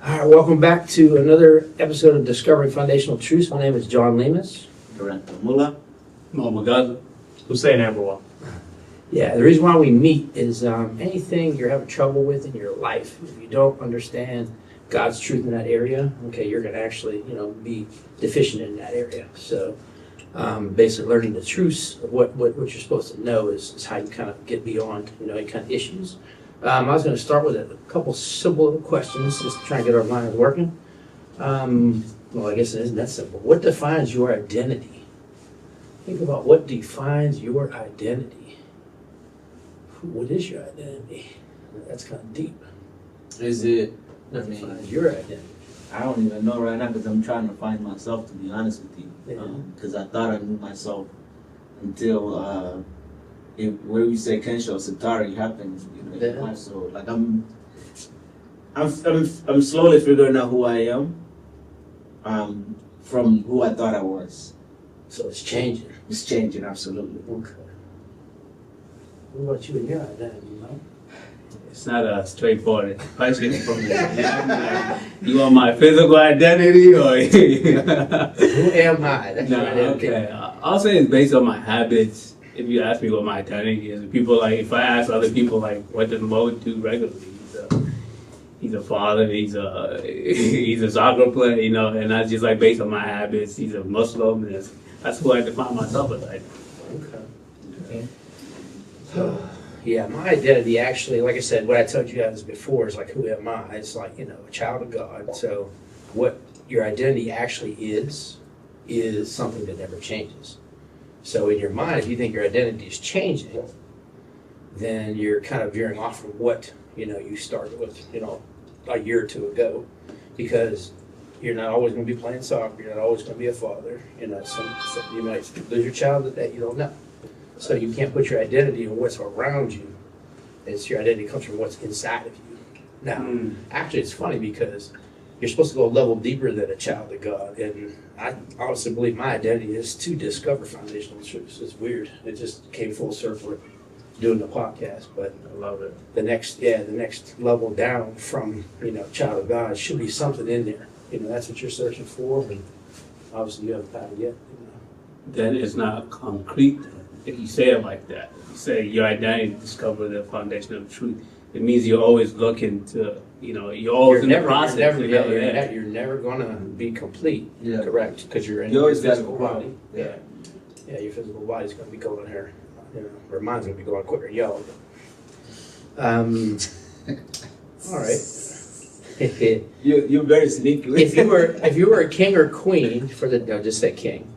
All right, welcome back to another episode of Discovering Foundational Truths. My name is John Lemus. Durant Mullah. Muhammad Gaza. Hussein Abdullah. Yeah, the reason why we meet is anything you're having trouble with in your life, if you don't understand God's truth in that area, okay, you're going to actually, be deficient in that area. So basically learning the truths of what you're supposed to know is how you kind of get beyond, any kind of issues. I was going to start with a couple simple little questions just to try and get our minds working. Well, I guess it isn't that simple. What defines your identity? Think about what defines your identity. What is your identity? That's kind of deep. Is it? What defines your identity? I don't even know right now because I'm trying to find myself, to be honest with you. Yeah. Because I thought I knew myself until where we say Kensho Satari happened. Yeah. So like I'm slowly figuring out who I am. From who I thought I was. So it's changing. It's changing absolutely. Okay. What about you and your identity, Mike? It's not a straightforward question from me. You want my physical identity or? Who am I? That's No, your identity. okay. I'll say it's based on my habits. If you ask me what my identity is, people if I ask other people what does Mo do regularly, he's a father, he's a soccer player, and that's just based on my habits. He's a Muslim, and that's who I define myself as. Okay. Yeah, my identity actually, like I said, what I told you guys before is who am I? It's a child of God. So what your identity actually is something that never changes. So in your mind, if you think your identity is changing, then you're kind of veering off from what, you started with, a year or two ago, because you're not always going to be playing soccer. You're not always going to be a father. You might lose your child that you don't know. So you can't put your identity on what's around you. Your identity comes from what's inside of you. Now, actually, it's funny because you're supposed to go a level deeper than a child of God. And I honestly believe my identity is to discover foundational truths. It's weird. It just came full circle doing the podcast. But I love it. the next level down from, child of God should be something in there. That's what you're searching for. And obviously, you haven't found it yet. Then it's not concrete. If you say it like that, you say your identity, discover the foundation of truth. It means you're always looking to, you're always in the process. You're never going to be complete. Yeah. Correct. Because you're in You your always gotta physical grow. body. Yeah. Yeah, your physical body's going to be going here. Or mine's going to be going quicker. Yo. All right. You're very sneaky. If you were a king or queen just say king,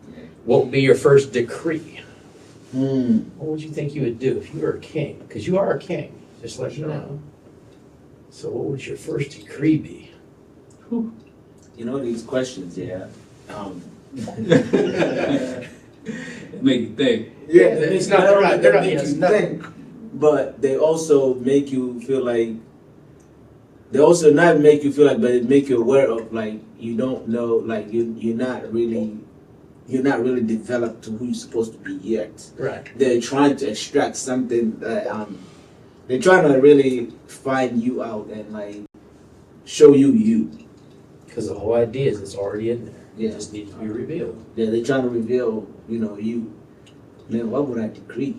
what would be your first decree? What would you think you would do if you were a king? Because you are a king, just let you know. So what would your first decree be? These questions, yeah. Make you think. Yeah, it's not- they're not- make you think, but they also make you feel like. They also not make you feel like, but it make you aware of you don't know, you're not really developed to who you're supposed to be yet. Right. They're trying to extract something that they're trying to really find you out and show you. Because the whole idea is it's already in there. Yeah. It just needs to be revealed. Yeah, they're trying to reveal, you. Man, what would I decree?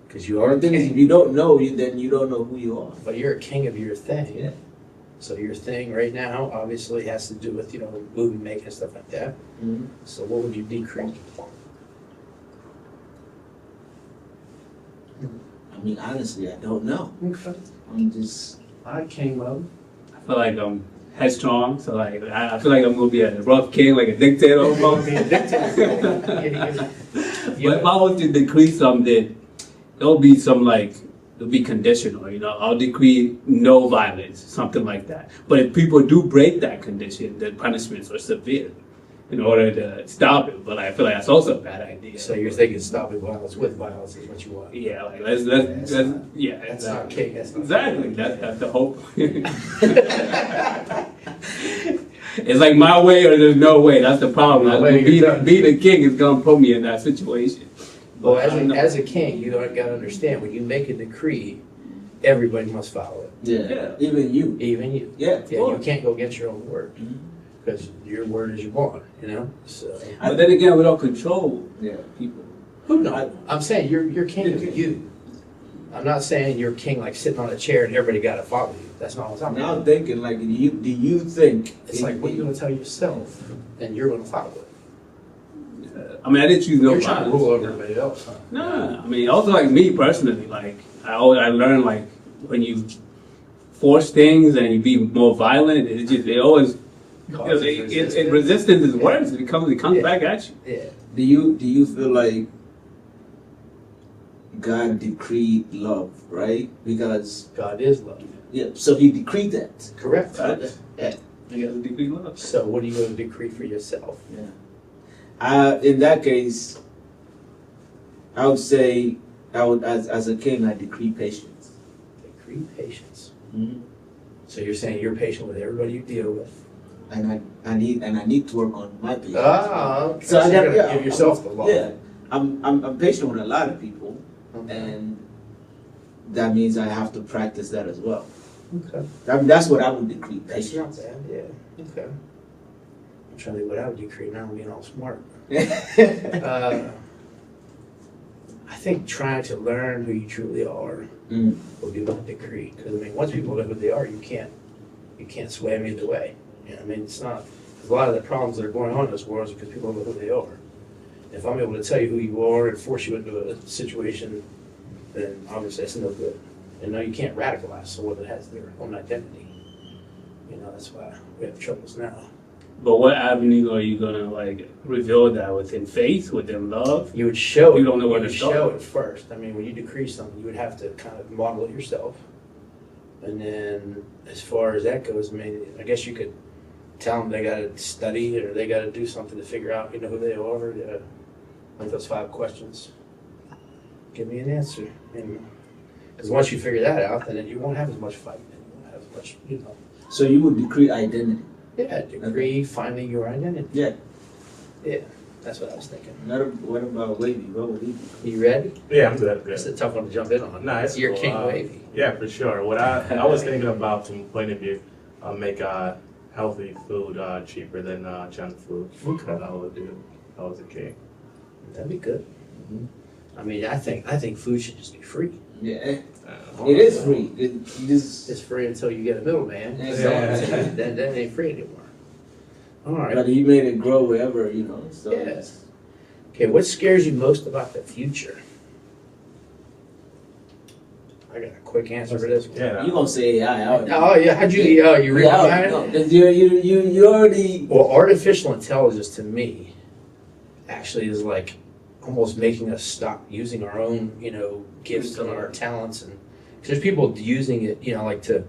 Because you are a The thing is, if king, you don't know, then you don't know who you are. but you're a king of your thing. Yeah. So your thing right now obviously has to do with, movie making and stuff like that. Mm-hmm. So what would you decree? I mean, honestly, I don't know. Okay. I'm just. I king mode. I feel like I'm headstrong, so I feel like I'm gonna be a rough king, like a dictator almost. Be a dictator. But if I was to decree something, it'll be it'll be conditional, I'll decree no violence, something like that. But if people do break that condition, the punishments are severe in order to stop it. But I feel like that's also a bad idea. So you're thinking stopping violence with violence is what you want. Yeah, That's not exactly. king. That's not Exactly, that's the hope. It's like my way or there's no way. That's the problem. My way, you're done. Being a king is gonna put me in that situation. Well, But I don't know. as a king, you got to understand when you make a decree, everybody must follow it, Yeah. Even you. even you. Yeah. Yeah, you can't go against your own word because your word is your bond, you know? So, But then again, we don't control Yeah. people. who knows? I'm saying you're king of you. I'm not saying you're king like sitting on a chair and everybody got to follow you. That's not what I'm talking Now about. I'm thinking, like, do you think It's like, what are you going to tell yourself? And you're going to follow it. I mean, I didn't choose no You're trying to violence. rule over everybody else, huh? Nah, I mean, also like me personally, like I learned like when you force things and you be more violent, it always Causes resistance is worse. It comes Yeah. back at you. Yeah. Do you feel like God decreed love, right? Because God is love. yeah, so He decreed that. Correct. Right? Yeah. You got to decree love. So what are you going to decree for yourself? In that case, I would say as a king, I decree patience. Decree patience. Mm-hmm. So you're saying you're patient with everybody you deal with. And I need to work on my patience. Okay. So I you're gotta- gonna yeah, give yourself the law. Yeah, I'm patient with a lot of people, and that means I have to practice that as well. Okay. I mean, that's what I would decree, That's not patience. bad. Yeah. Okay. I'm trying to think what I would decree now. I'm being all smart. I think trying to learn who you truly are Mm. will be my decree. Because I mean, once people know who they are, you can't sway them either way. You know, I mean, it's not. A lot of the problems that are going on in this world is because people don't know who they are. If I'm able to tell you who you are and force you into a situation, then obviously that's no good. And no, you can't radicalize someone that has their own identity. You know, that's why we have troubles now. But what avenue are you gonna like reveal that within faith, within love? You would show it. You don't know where you to would start. show it first. I mean, when you decree something, you would have to kind of model it yourself. And then, as far as that goes, I mean, I guess you could tell them they got to study or they got to do something to figure out, you know, who they are. Like those 5 questions. Give me an answer. Because once you figure that out, then you won't have as much fight. You won't have as much, you know. So you would decree identity. Yeah, decree finding your identity. Yeah. Yeah, that's what I was thinking. What about Wavy? What would he do? You ready? Yeah, I'm good. It's a tough one to jump in on. Nah, it's You're cool. King Wavy. Yeah, for sure. What I was thinking about from the point of view, make healthy food cheaper than junk food. Okay. That I would do. If I was a king. That'd be good. I mean, I think food should just be free. Yeah, it is free. You just, It's free until you get a middleman. Yeah. Then it ain't free anymore. All right. but He made it grow wherever, you know. So Yeah. it's- Okay, what scares you most about the future? I got a quick answer for this one. Yeah. you gonna say AI? Oh yeah, how'd you read Yeah, behind no, it? 'cause you already. Well, artificial intelligence to me actually is like almost making us stop using our own, you know, gifts and our talents, and cause there's people using it, you know, like to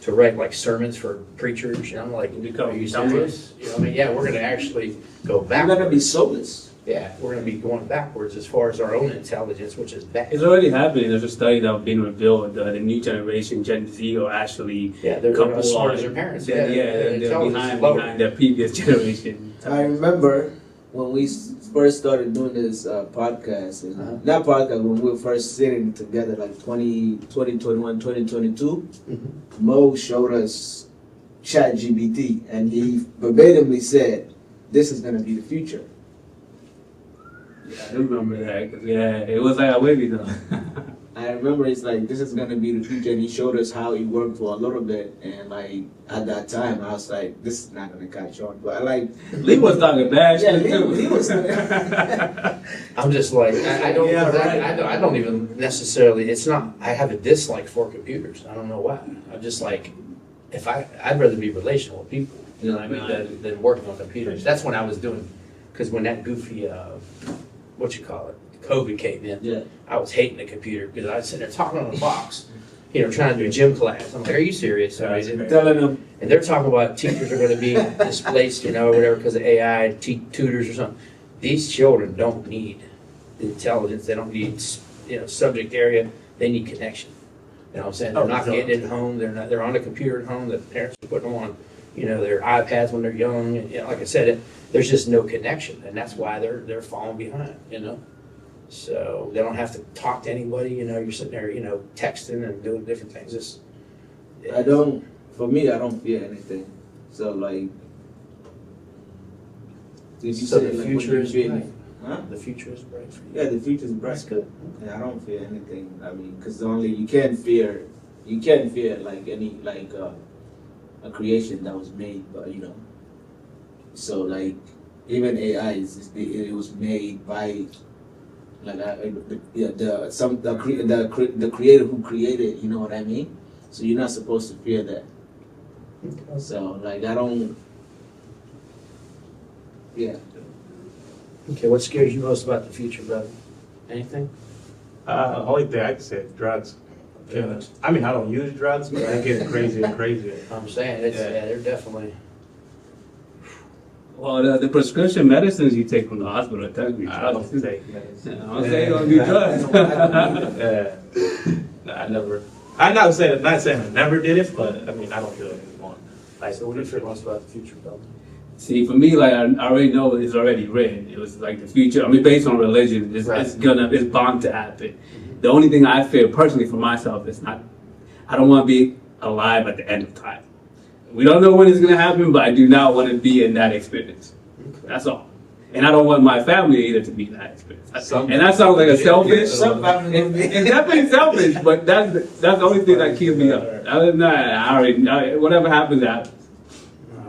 write like sermons for preachers, and I'm like, Become are you dumber. serious? You know, I mean, yeah, we're gonna actually go You're backwards. gonna be soulless. Yeah, we're gonna be going backwards as far as our own intelligence, which is bad. It's already happening. There's a study that was being revealed. The new generation, Gen Z, are actually Yeah, they're couple as smart on- as their parents. They're, their they're intelligence is behind lower. their previous generation. I remember when we first started doing this podcast, and Uh-huh. not podcast, when we were first sitting together, like 2021, 2022, Mhm. Mo showed us ChatGPT, and he verbatimly said, "This is gonna be the future." Yeah, I remember that. 'Cause, yeah, it was like a wavy though. I remember it's like, "This is gonna be the future," and he showed us how it worked for a little bit, and like at that time, I was like, "This is not gonna catch on," but I like, Lee was talking bad yeah, shit too. Lee was. I'm just like, I don't, Yeah, right. I don't even necessarily, it's not, I have a dislike for computers. I don't know why. I'm just like, I'd rather be relational with people, you know what I mean, than working on computers. That's when I was doing, because when that goofy, COVID came in, Yeah. I was hating the computer because I was sitting there talking on the box, you know, trying to do a gym class. I'm like, are you serious? I mean, Telling them, and they're talking about teachers are going to be displaced, you know, or whatever, because of AI, tutors or something. These children don't need intelligence. They don't need, you know, subject area. They need connection. You know what I'm saying? They're not getting it at home. They're on a computer at home. The parents are putting them on, you know, their iPads when they're young. And, you know, like I said, there's just no connection, and that's why they're falling behind, you know. So they don't have to talk to anybody, you're sitting there, texting and doing different things. For me, I don't fear anything. So like, did you So say the like, future what you is fear? bright. Huh? The future is bright for you. Yeah, the future's bright. That's good. Yeah, I don't fear anything. I mean, because you can't fear like any like a creation that was made, but So like, even AI it was made by like the creator who created. You know what I mean? So you're not supposed to fear that. So like, I don't. Yeah. Okay, what scares you most about the future, brother? Anything? Only thing I can say is drugs. Yeah. I mean, I don't use drugs, but I get crazier and crazier. I'm saying, they're definitely. Well, the prescription medicines you take from the hospital are technically I drugs. don't take medicine. Yeah, I'm saying you don't do drugs. Yeah. No, I never. I'm not saying I never did it, but I mean, I don't do it anymore. Like, So what do you feel most about the future, brother? See, for me, like I already know it's already written. It was like the future. I mean, based on religion, it's bound to happen. The only thing I fear personally for myself is I don't want to be alive at the end of time. We don't know when it's going to happen, but I do not want to be in that experience. That's all. And I don't want my family either to be in that experience. And that sounds like a selfish. It's definitely selfish, but that's the only thing that keeps me up. Other than that, whatever happens, happens.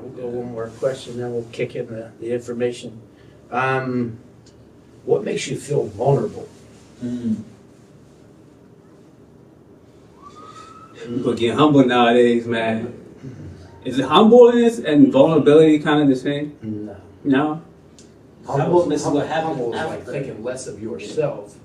We'll go one more question, then we'll kick in the information. What makes you feel vulnerable? People get humble nowadays, man. Is it humbleness and vulnerability kind of the same? No. No? Humbleness is what Humble happens is like after. thinking less of yourself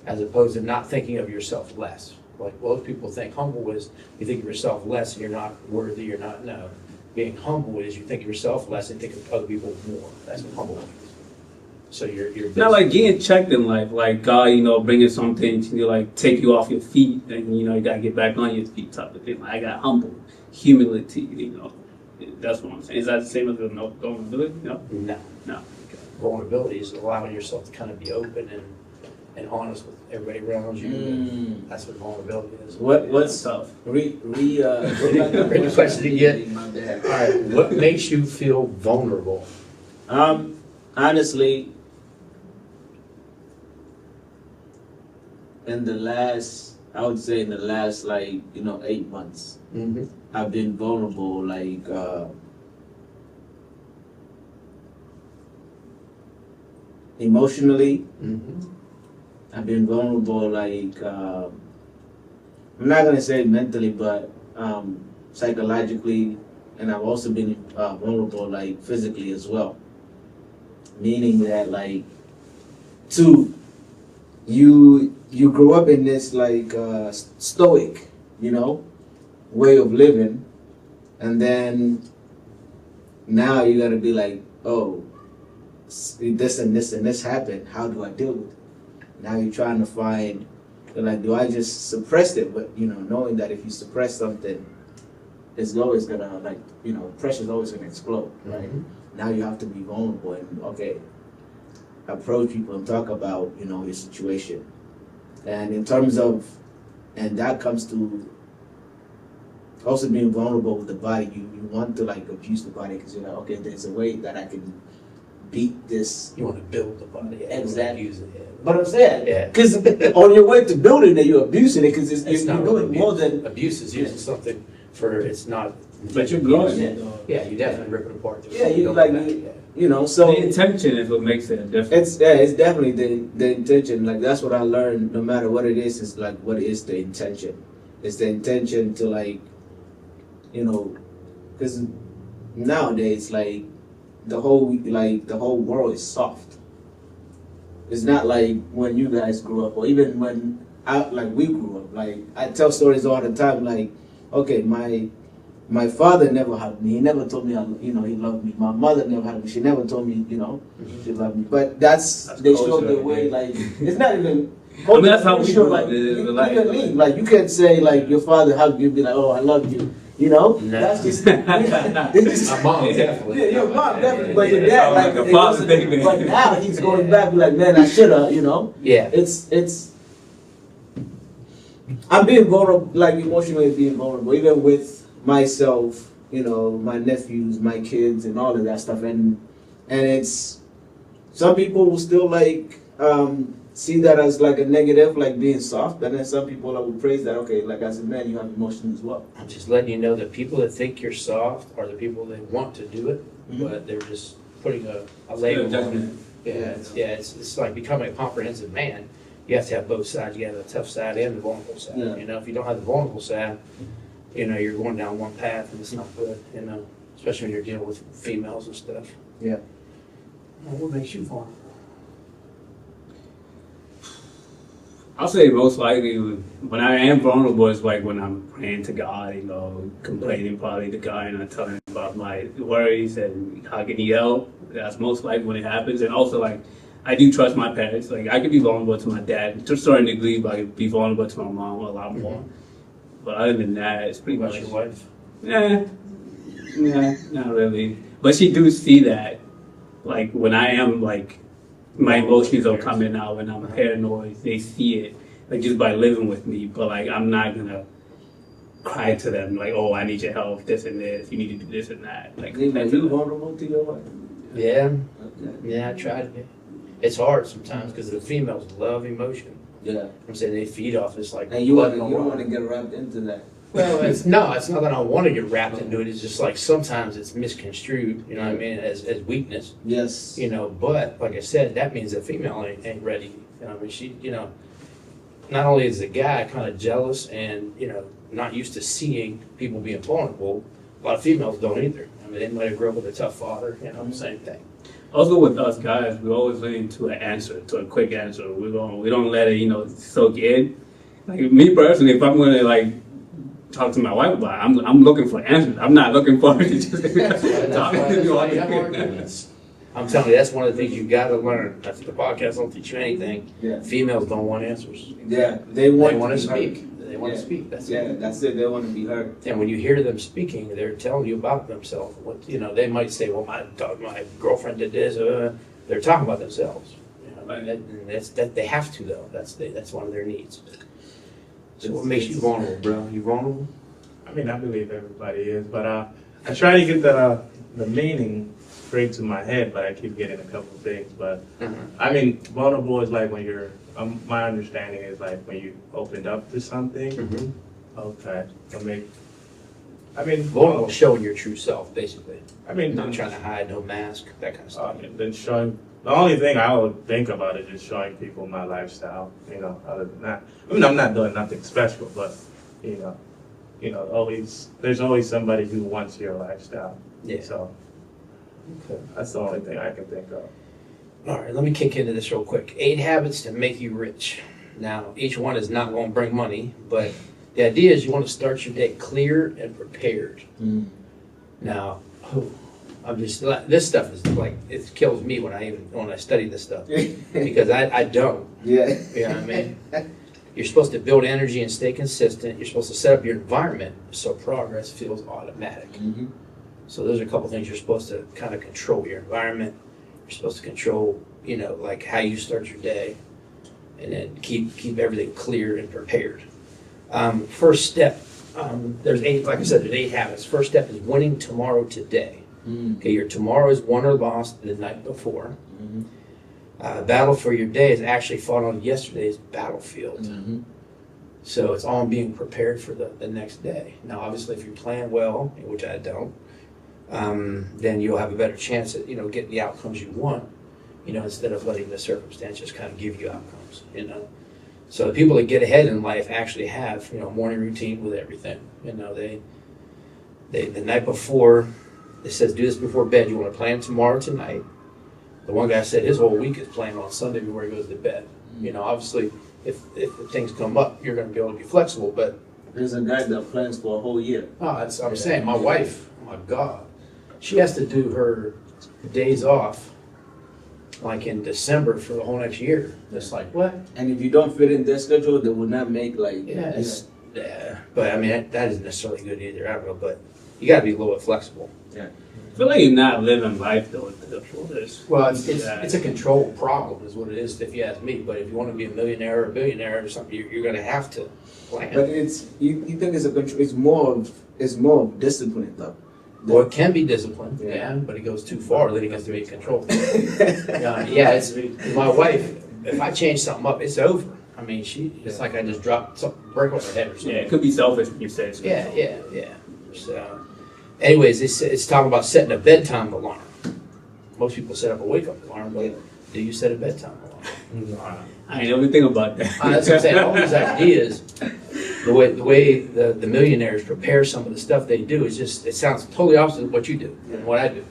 as opposed to not thinking of yourself less. Like most people think humble is you think of yourself less and you're not worthy, you're not, no. Being humble is you think of yourself less and think of other people more. That's what humble means. So you're Not like getting checked in life, like God, bringing something to like take you off your feet, and you gotta get back on your feet type of thing. Like, I got humble, humility, That's what I'm saying. Is that the same as the vulnerability? No. No. Vulnerability is allowing yourself to kind of be open and honest with everybody around you. That's what vulnerability is. What's tough? Read the question again. My bad. All right. What makes you feel vulnerable? Honestly, in the last 8 months, Mm-hmm. I've been vulnerable, like emotionally. Mm-hmm. I've been vulnerable, like I'm not gonna say mentally, but psychologically, and I've also been vulnerable, like physically as well. Meaning that, like, you grow up in this like stoic, way of living, and then now you gotta be like, oh, this and this and this happened. How do I deal with it? Now you're trying to find, like, do I just suppress it? But knowing that if you suppress something, it's always gonna pressure's always gonna explode, right? Now you have to be vulnerable and approach people and talk about your situation. And in terms of, and that comes to also being vulnerable with the body. You want to abuse the body because you're like, okay, there's a way that I can beat this. You want to build the body. Exactly. Use it. Yeah. But I'm saying, Yeah. because on your way to building it, you're abusing it because It's you're not doing really more abuse. than. Abuse is using something for it's not. But you're growing. Yeah. Yeah, you definitely rip it apart. Yeah, you Don't like go back, you, so The intention is what makes it different. it's definitely the intention. Like, that's what I learned. No matter what it is like, what is the intention? It's the intention to because nowadays the whole world is soft. It's not like when you guys grew up, or even when we grew up. Like, I tell stories all the time. Like, okay, my father never hugged me. He never told me, he loved me. My mother never hugged me. She never told me, she loved me. But that's they show the way. Like, it's not even. I mean, that's how we show, grew up. you can leave. Like, you can't say your father hugged you and be like, oh, I love you. You know, No. that's just. It's My mom definitely. Yeah, your mom definitely, but your dad like. Like a it father wasn't- thing, man. But now he's going back like, man, I shoulda. You know, Yeah. it's. I'm being vulnerable, like emotionally being vulnerable, even with myself. You know, my nephews, my kids, and all of that stuff, and it's. Some people will still like see that as like a negative, like being soft, and then some people that will praise that. Okay, like as a man, you have emotions as well. I'm just letting you know that people that think you're soft are the people that want to do it, Mhm. but they're just putting a label on it. It's like becoming a comprehensive man. You have to have both sides. You have the tough side and the vulnerable side. Yeah. You know, if you don't have the vulnerable side, you know, you're going down one path and it's not good. You know, especially when you're dealing with females and stuff. Yeah. Well, what makes you vulnerable? I'll say most likely when I am vulnerable is like when I'm praying to God, you know, complaining probably to God and I'm telling him about my worries and how can he help. That's most likely when it happens. And also like I do trust my parents. Like I could be vulnerable to my dad to a certain degree, but I could be vulnerable to my mom a lot more. But other than that, it's pretty About much your wife? Nah, not really. But she do see that, like when I am like, my emotions are coming out when I'm paranoid. They see it, like just by living with me. But like I'm not gonna cry to them like, oh, I need your help, this and this. You need to do this and that. Like, Are you vulnerable to your wife? Yeah, Okay. yeah, I try to be. It's hard sometimes because the females love emotion. Yeah. I'm saying they feed off this like. And you blood don't and water. want to get wrapped into that. Well, it's not that I want to get wrapped into it. It's just like sometimes it's misconstrued. You know what I mean? As weakness. Yes. You know, but like I said, that means the female ain't ready. You know, I mean, she, you know, not only is the guy kind of jealous and you know not used to seeing people being vulnerable, a lot of females don't either. I mean, they might have grew up with a tough father. You know, same thing. Also with us guys, we always lean to an answer, to a quick answer. We don't let it, you know, soak in. Like me personally, if I'm gonna like talk to my wife about it, I'm looking for answers. I'm not looking for her to just talk to me all you have day. arguments. I'm telling you, that's one of the things you got to learn. That's the podcast don't teach you anything. Yeah. Females don't want answers. Yeah. They They want to be heard. speak. They want to Yeah. speak. That's Yeah, it. that's it. They want to be heard. And when you hear them speaking, they're telling you about themselves. What you know, they might say, "Well, my girlfriend did this." They're talking about themselves. You know, and that's that they have to though. That's one of their needs. So what makes you vulnerable, bro? You vulnerable? I mean, I believe everybody is, but I try to get the meaning straight to my head, but I keep getting a couple of things. But I mean, vulnerable is like when you're. My understanding is like when you opened up to something. Mm-hmm. Okay, I mean, Vulnerable, showing your true self, basically. I mean, Not trying to hide, no mask, that kind of stuff. then showing. The only thing I would think about is just showing people my lifestyle. You know, other than that, I mean, I'm not doing nothing special, but you know, always there's always somebody who wants your lifestyle. Yeah. So Okay. that's the only thing I can think of. All right, let me kick into this real quick. 8 habits to make you rich. Now, each one is not going to bring money, but the idea is you want to start your day clear and prepared. Now, I'm just this stuff is like it kills me when I study this stuff because I don't. Yeah. You know what I mean? You're supposed to build energy and stay consistent. You're supposed to set up your environment so progress feels automatic. Mm-hmm. So those are a couple things you're supposed to kind of control your environment. You're supposed to control, you know, like how you start your day, and then keep everything clear and prepared. First step, there's 8. Like I said, there's 8 habits. First step is winning tomorrow today. Okay, your tomorrow is won or lost the night before. Battle for your day is actually fought on yesterday's battlefield. So it's all being prepared for the next day. Now, obviously, if you plan well, which I don't, then you'll have a better chance at, you know, getting the outcomes you want, you know, instead of letting the circumstances kind of give you outcomes, you know. So the people that get ahead in life actually have, you know, a morning routine with everything. You know, they the night before, it says do this before bed. You want to plan tomorrow tonight. The one guy said his whole week is planned on Sunday before he goes to bed. You know, obviously, if things come up, you're going to be able to be flexible, but There's a guy that plans for a whole year. that's I'm saying. My wife, oh my God, she has to do her days off like in December for the whole next year. It's like what? And if you don't fit in their schedule, they will not make like. Yeah, Yeah, but I mean, that isn't necessarily good either. I don't know, but you got to be a little bit flexible. I feel like you're not living life though to the fullest. Well, it's Yeah. it's a control problem, is what it is, if you ask me. But if you want to be a millionaire or a billionaire or something, you're going to have to plan. But it's you think it's a control. It's more of discipline though. Well, it can be disciplined, Yeah. yeah, but it goes too far, then it gets to be control. Yeah, it's my wife. If I change something up, it's over. I mean, it's like I just dropped something, brick on her head or something. Yeah, it could be selfish when you say so. Yeah. So, anyways, it's talking about setting a bedtime alarm. Most people set up a wake-up alarm, but do you set a bedtime alarm? I ain't never think about that. That's what I'm saying. All these ideas, the way the millionaires prepare some of the stuff they do is just, it sounds totally opposite of what you do and what I do.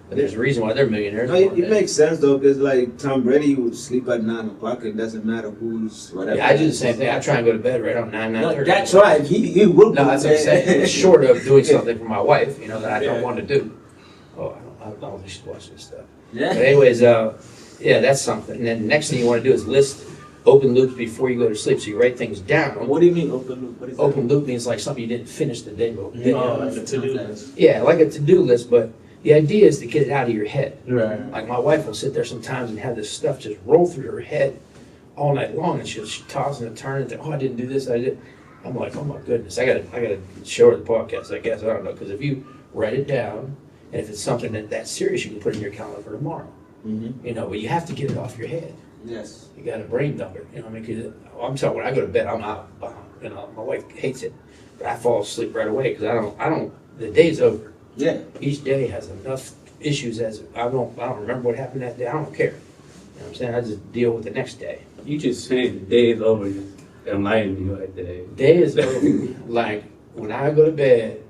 But there's a reason why they're millionaires. No, it makes sense though, because like Tom Brady would sleep at 9 o'clock. It doesn't matter who's whatever. Yeah, I do the same thing. I try and go to bed right on 9:30. No, that's right. He will. No, that's what I'm saying. It's short of doing something for my wife, that I don't want to do. Oh, I don't think she's watching this stuff. But Yeah. anyways, yeah, that's something. And then the next thing you want to do is list open loops before you go to sleep. So you write things down. What do you mean open loop? What is Open loop means like something you didn't finish the day before. Oh, like a to-do list. Yeah, like a to-do list, but the idea is to get it out of your head. Right. Like my wife will sit there sometimes and have this stuff just roll through her head all night long, and she tosses and turns and oh, I didn't do this, I did. I'm like, oh my goodness, I gotta show her the podcast. I guess I don't know, because if you write it down, and if it's something that's serious, you can put it in your calendar for tomorrow. Mm-hmm. But you have to get it off your head. Yes. You got to brain dump it. I mean, 'cause I'm sorry, when I go to bed, I'm out. My wife hates it, but I fall asleep right away because I don't. The day's over. Yeah. Each day has enough issues as I don't remember what happened that day. I don't care. You know what I'm saying? I just deal with the next day. You just saying the day is over, just enlighten me right there. Day is over. Like when I go to bed,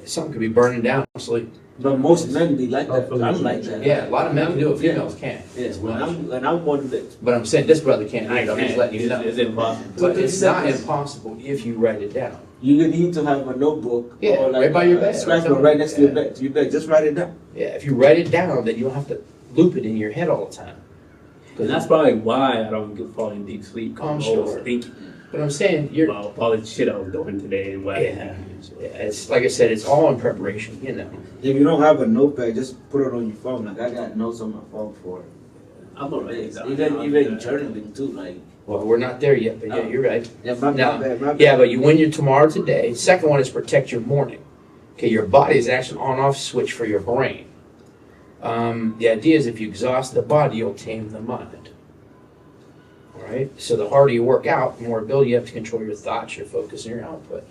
something could be burning down asleep. But most men be like that. Hopefully I'm it's like not that. Yeah, a lot of men can do it. Females can't. Yes. When I'm one that. But I'm saying this brother can't. I I'm just letting you know. It's impossible. But it's not impossible if you write it down. You need to have a notebook. Yeah, or like right by your bed. a scratch book right next to your bed. Just write it down. Yeah, if you write it down, then you don't have to loop it in your head all the time. And that's probably why I don't fall in deep sleep. I'm I'm sure. always thinking But I'm saying you're. about all the shit I was doing today and what I Yeah. didn't do. Yeah, it's like I said, it's all in preparation. If you don't have a notepad, just put it on your phone. Like I got notes on my phone for I'm already even journaling too. Like Well, we're not there yet, but yeah, you're right. yeah, my No. bad. Yeah, but you win your tomorrow today. Second one is protect your morning. Okay, your body is actually an on-off switch for your brain. The idea is if you exhaust the body, you'll tame the mind. All right. So the harder you work out, the more ability you have to control your thoughts, your focus, and your output.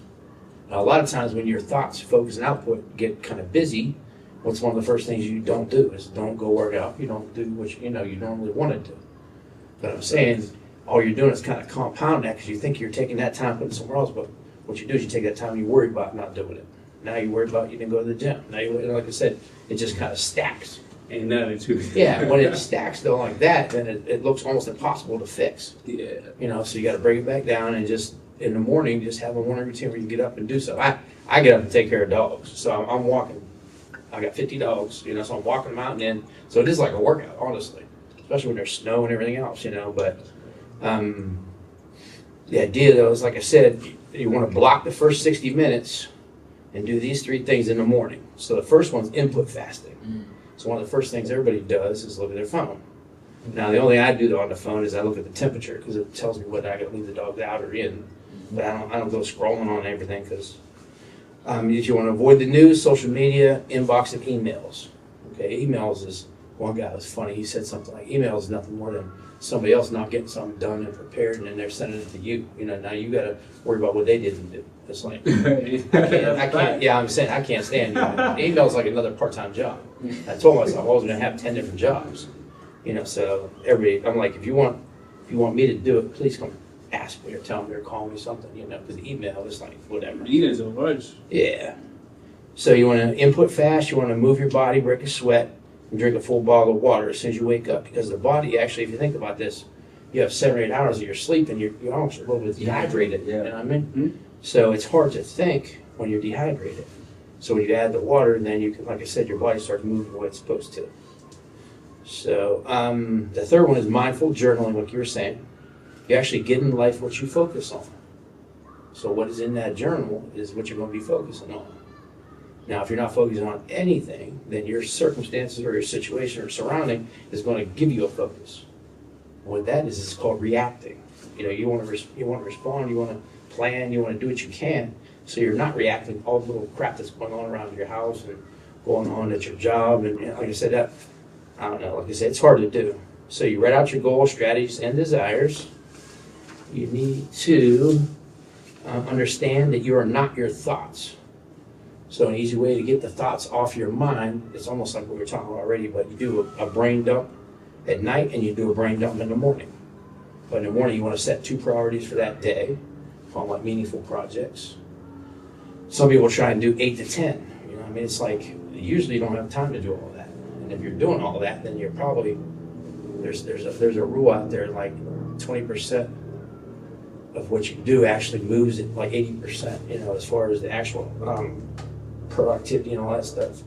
Now, a lot of times when your thoughts, focus, and output get kind of busy, what's one of the first things you don't do is don't go work out. You don't do what you normally want to do. But I'm saying all you're doing is kind of compound that because you think you're taking that time putting it somewhere else. But what you do is you take that time and you worry about not doing it. Now you worry about you didn't go to the gym. Now like I said, it just kind of stacks. Ain't nothing to Yeah, when it stacks though like that, then it looks almost impossible to fix. Yeah. So you got to bring it back down and just in the morning just have a morning routine where you get up and do so. I get up and take care of dogs, so I'm walking. I got 50 dogs, so I'm walking them out and in. So it is like a workout, honestly, especially when there's snow and everything else, But the idea though is, like I said, you want to block the first 60 minutes and do these 3 things in the morning. So the first one's input fasting. So one of the first things everybody does is look at their phone. Now the only thing I do on the phone is I look at the temperature because it tells me whether I got to leave the dogs out or in. But I don't go scrolling on everything because if you want to avoid the news, social media, inbox, and emails. Okay, emails is, one guy was funny. He said something like, email is nothing more than somebody else not getting something done and prepared, and then they're sending it to you. Now you got to worry about what they didn't do. It's like, I can't. Yeah, I'm saying I can't stand email. Email's like another part-time job. I told myself I was going to have 10 different jobs. So I'm like, if you want me to do it, please come ask me or tell me or call me something. Because email is like whatever. Eating so much. Yeah. So you want to input fast. You want to move your body, break a sweat, and drink a full bottle of water as soon as you wake up. Because the body, actually, if you think about this, you have 7 or 8 hours of your sleep, and you're almost a little bit dehydrated. Yeah. You know what I mean? So it's hard to think when you're dehydrated. So when you add the water, then you can, like I said, your body starts moving the way it's supposed to. So the third one is mindful journaling, like you were saying. You actually get in life what you focus on. So what is in that journal is what you're going to be focusing on. Now, if you're not focusing on anything, then your circumstances or your situation or surrounding is going to give you a focus. What that is, it's called reacting. You know, you want to respond, you want to plan, you want to do what you can, so you're not reacting to all the little crap that's going on around your house and going on at your job. And like I said, that, I don't know, like I said, it's hard to do. So you write out your goals, strategies, and desires. You need to understand that you are not your thoughts. So an easy way to get the thoughts off your mind, it's almost like what we were talking about already, but you do a brain dump at night and you do a brain dump in the morning. But in the morning, you want to set 2 priorities for that day, call them like meaningful projects. Some people try and do 8 to 10. You know, I mean, it's like usually you don't have time to do all that. And if you're doing all that, then you're probably there's a rule out there like 20% of what you do actually moves at like 80%. You know, as far as the actual productivity and all that stuff.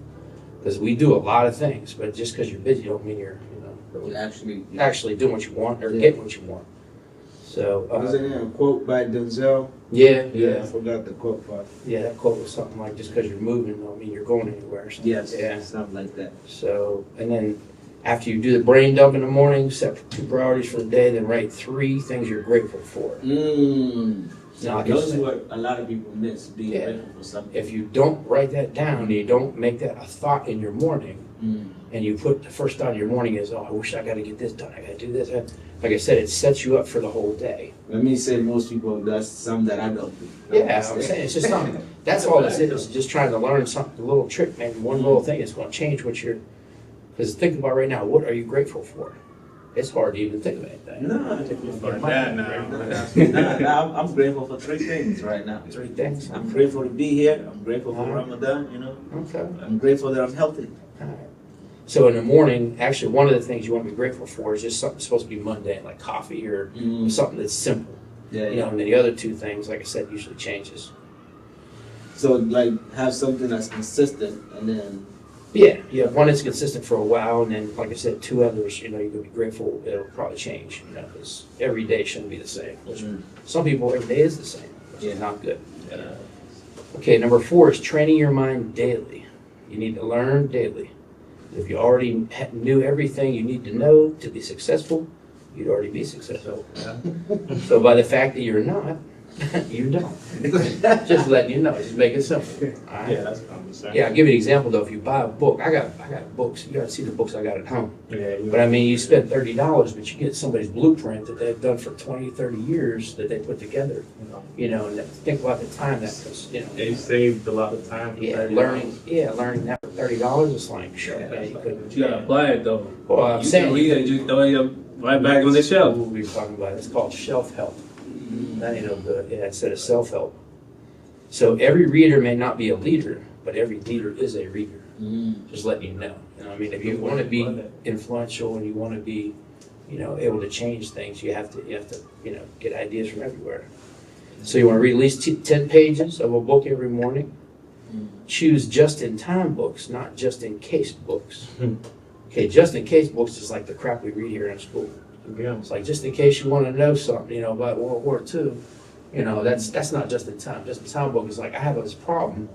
Because we do a lot of things, but just because you're busy don't mean you're really actually doing what you want or getting what you want. So Wasn't there a quote by Denzel? yeah, I forgot the quote part. yeah. That quote was something like, "Just because you're moving don't mean you're going anywhere." Or something. Yes, Yeah. something like that. So, and then after you do the brain dump in the morning, set 2 priorities for the day, then write 3 things you're grateful for. Now, like I Those said, are what a lot of people miss, being Yeah. grateful for something. if you don't write that down, you don't make that a thought in your morning, and you put the first thought in your morning is, "Oh, I wish I got to get this done. I got to do this." Like I said, it sets you up for the whole day. Let me say most people, that's something that I don't do. Yeah, I'm saying it's just something. That's all this is. Just trying to learn something, a little trick, maybe one little thing is going to change what you're. Because think about right now, what are you grateful for? It's hard to even think of anything. No, Like that now. I'm grateful for 3 things right now. 3 things. I'm grateful to be here. I'm grateful for Ramadan, Okay. I'm grateful that I'm healthy. All right. So in the morning, actually, one of the things you want to be grateful for is just something supposed to be mundane, like coffee or something that's simple. Yeah, You know, and then the other 2 things, like I said, usually changes. So, like, have something that's consistent, and then Yeah, one that's consistent for a while, and then, like I said, 2 others, you know, you can be grateful it'll probably change, you know, because every day shouldn't be the same. Which some people, every day is the same, which is not good. Okay, number 4 is training your mind daily. You need to learn daily. If you already knew everything you need to know to be successful, you'd already be successful. So by the fact that you're not, you don't. Just letting you know, just make it simple. All right? Yeah, that's what I'm saying. Yeah, I'll give you an example though. If you buy a book, I got books. You got to see the books I got at home. Yeah, But I mean, you spend $30, but you get somebody's blueprint that they've done for 20, 30 years that they put together. You know, and think about the time that was. You know, They saved a lot of time. for yeah, $30. learning that for $30 is like sure. Yeah, Man, you But couldn't. you gotta apply it though. Well, I'm You saying can read it and just throw it right back on the shelf. What we were talking about. It's called shelf help. That ain't no good. Yeah, instead of self help. So every reader may not be a leader, but every leader is a reader. Just letting you know. You know, I mean, if you want to be influential and you want to be, you know, able to change things, you have to, you know, get ideas from everywhere. So you want to read at least 10 pages of a book every morning. Choose just-in-time books, not just-in-case books. Okay, just-in-case books is like the crap we read here in school. Yeah. It's like just in case you want to know something, you know, about World War II. You know, that's not just-in-time. Just-in-time book is like, I have this problem.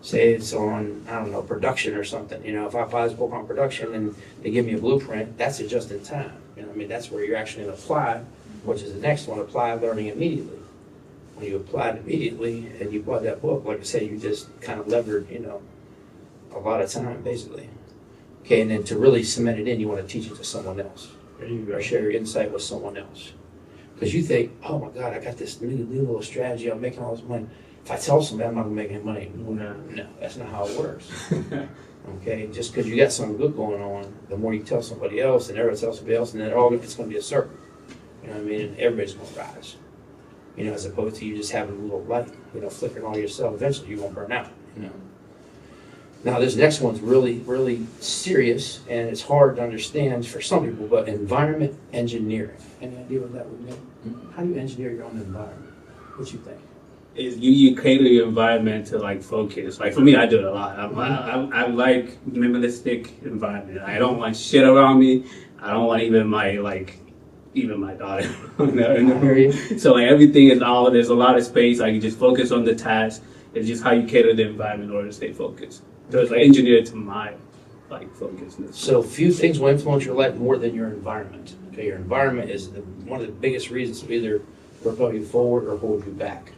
Say it's on, I don't know, production or something. You know, if I buy this book on production and they give me a blueprint, that's a just-in-time. You know, I mean, that's where you're actually going to apply, which is the next one, apply learning immediately. When you apply it immediately and you bought that book, like I said, you just kind of levered, you know, a lot of time, basically. Okay, and then to really cement it in, you want to teach it to someone else. There you go. Or share your insight with someone else. Because you think, oh my God, I got this new little strategy, I'm making all this money. If I tell somebody I'm not going to make any money, no, that's not how it works. Okay, just because you got something good going on, the more you tell somebody else, and everybody tells somebody else, and then it's going to be a circle. You know what I mean? And everybody's going to rise. You know, as opposed to you just having a little light, you know, flickering on yourself. Eventually, you're going to burn out. You know. Now, this next one's really, really serious, and it's hard to understand for some people, but environment engineering. Any idea what that would mean? How do you engineer your own environment? What you think? Is you cater your environment to like focus. Like for me, I do it a lot. I like minimalistic environment. I don't want shit around me. I don't want even my like even my daughter. in the I hear you. So like everything is all, there's a lot of space. I can just focus on the task. It's just how you cater the environment in order to stay focused. So it's like engineered to my like focusness. So few things will influence your life more than your environment. Okay, your environment is one of the biggest reasons to either propel you forward or hold you back.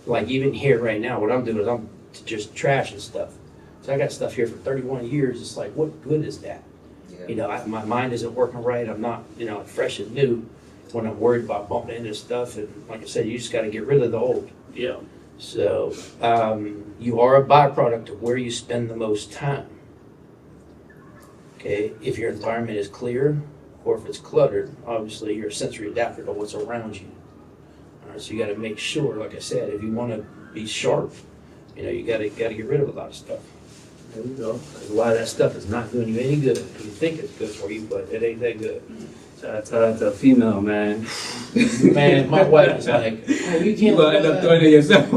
Like even here right now, what I'm doing is I'm just trashing stuff. So I got stuff here for 31 years. It's like, what good is that? You know, my mind isn't working right. I'm not, you know, fresh and new when I'm worried about bumping into stuff. And like I said, you just got to get rid of the old. Yeah. So you are a byproduct of where you spend the most time. Okay, if your environment is clear or if it's cluttered, obviously you're a sensory adapter to what's around you. All right, so you got to make sure, like I said, if you want to be sharp, you know, you got to get rid of a lot of stuff. There we go. 'Cause a lot of that stuff is not doing you any good. You think it's good for you, but it ain't that good. That's a female, man. Man, my wife is like, oh, you You can't. gonna end up doing it yourself.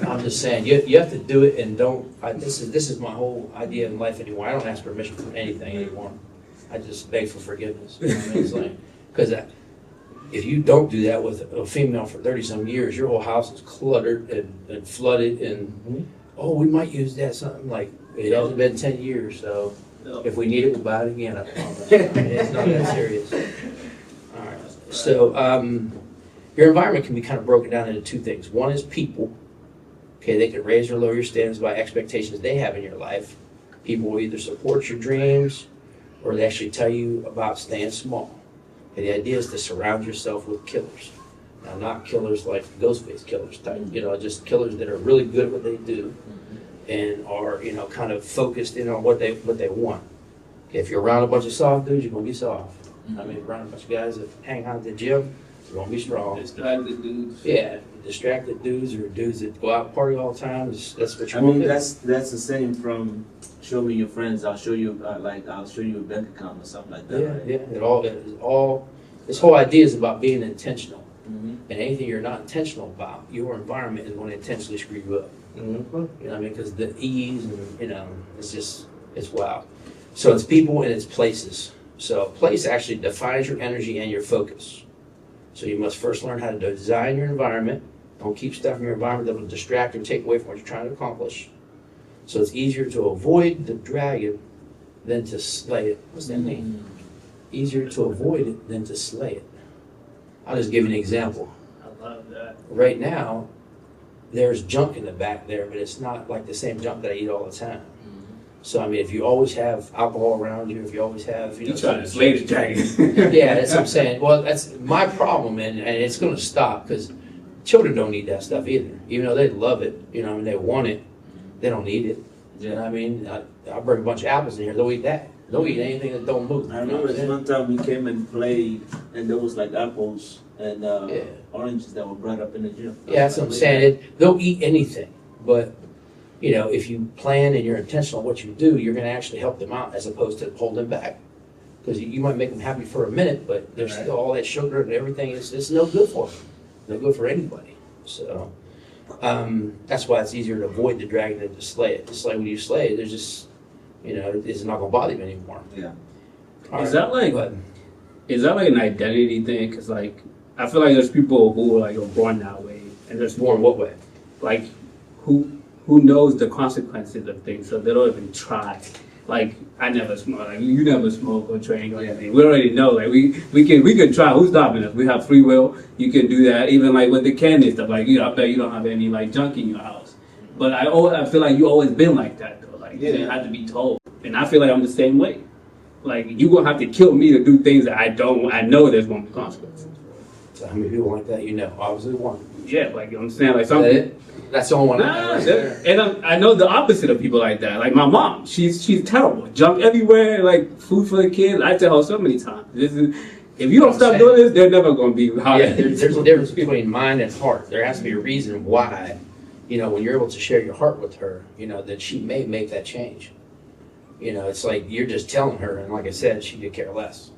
I'm just saying, you have to do it and don't. This is my whole idea in life anymore. I don't ask permission for anything anymore. I just beg for forgiveness. You know what I mean? It's like, because if you don't do that with a female for 30-some years, your whole house is cluttered and flooded and, oh, we might use that something like, it hasn't been 10 years, so if we need it, we'll buy it again. I promise. It's not that serious. All right. So your environment can be kind of broken down into two things. One is people. Okay, they can raise or lower your standards by expectations they have in your life. People will either support your dreams or they actually tell you about staying small. Okay, the idea is to surround yourself with killers. Now, not killers like Ghostface killers type, you know, just killers that are really good at what they do and are, you know, kind of focused in on what they want. Okay, if you're around a bunch of soft dudes, you're gonna be soft. I mean, around a bunch of guys that hang out at the gym, you're gonna be strong. Distracted dudes. Yeah, distracted dudes or dudes that go out and party all the time. That's what you're I mean, gonna do. that's the same from show me your friends. I'll show you I'll show you a bank account or something like that. Yeah, right? yeah. It all. This whole idea is about being intentional. Mhm. And anything you're not intentional about, your environment is going to intentionally screw you up. Mhm. You know what I mean? Because the ease and, you know, it's wild. So it's people and it's places. So place actually defines your energy and your focus. So you must first learn how to design your environment. Don't keep stuff in your environment that will distract or take away from what you're trying to accomplish. So it's easier to avoid the dragon than to slay it. What's that mean? Easier to avoid it than to slay it. I'll just give you an example. I love that. Right now, there's junk in the back there, but it's not like the same junk that I eat all the time. So, I mean, if you always have alcohol around you, if you always have, You trying to slay the dragon. yeah, that's what I'm saying. Well, that's my problem, and it's going to stop because children don't need that stuff either. Even though they love it, you know, and they want it, they don't need it. You know what I mean? I'll bring a bunch of apples in here. They'll eat that. They'll eat anything that don't move. I You know remember what I'm this saying? one time we came and played, and there was like apples and Yeah. oranges that were brought up in the gym. Yeah, that's what I'm saying. They'll eat anything, but you know, if you plan and you're intentional on what you do, you're going to actually help them out as opposed to hold them back. Because you might make them happy for a minute, but there's still all that sugar and everything. It's no good for them. No good for anybody. So that's why it's easier to avoid the dragon than to slay it. Just like when you slay it, there's just, you know, it's not going to bother you anymore. Yeah. All Is right, that like go ahead. Is that like an identity thing? Because like I feel like there's people who are like are born that way, and there's More in what way? like who knows the consequences of things, so they don't even try. Like I never smoke, like you never smoke or drink or anything. We already know, like we can try. Who's stopping us? We have free will. You can do that. Even like with the candy stuff, like I bet you don't have any like junk in your house. But I feel like you always been like that though. Like you didn't have to be told, and I feel like I'm the same way. Like you gonna have to kill me to do things that I know there's gonna be consequences. So how many people like that you know? Obviously one. Yeah, like I'm saying, like Is some. that it? That's the only one I know Nah, right there. and I know the opposite of people like that. Like my mom, she's terrible. Junk everywhere, like food for the kids. I tell her so many times, if you don't stop doing this, they're never gonna be how. Yeah, there's a difference between mind and heart. There has to be a reason why, you know, when you're able to share your heart with her, you know, that she may make that change. You know, it's like you're just telling her, and like I said, she could care less.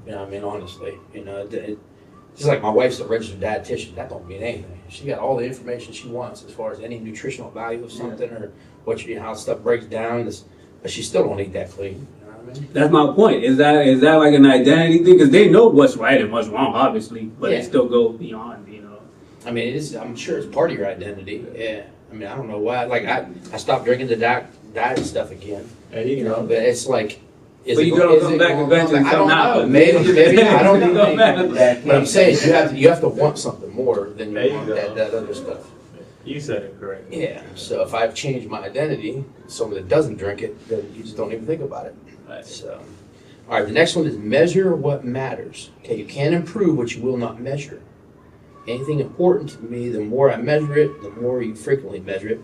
You know what I mean? Honestly, you know, just like my wife's a registered dietitian, that don't mean anything. She got all the information she wants as far as any nutritional value of something or what how stuff breaks down, but she still don't eat that clean. You know? what I mean? That's my point. Is that like an identity thing? Because they know what's right and what's wrong, obviously, but Yeah. they still go beyond, you know. I mean, it is. I'm sure it's part of your identity. Yeah. I mean, I don't know why. Like, I stopped drinking the diet stuff again. And You know, but it's like. Is But it you go- gotta is come it back gonna eventually come back? I don't somehow, know. but Maybe I don't Come know. back. But I'm saying you have to want something more than There you you want go. that other stuff. You said it correctly. Yeah. So if I've changed my identity, someone that doesn't drink it, then you just don't even think about it. Right. So, all right. The next one is measure what matters. Okay, you can't improve what you will not measure. Anything important to me, the more I measure it, the more you frequently measure it,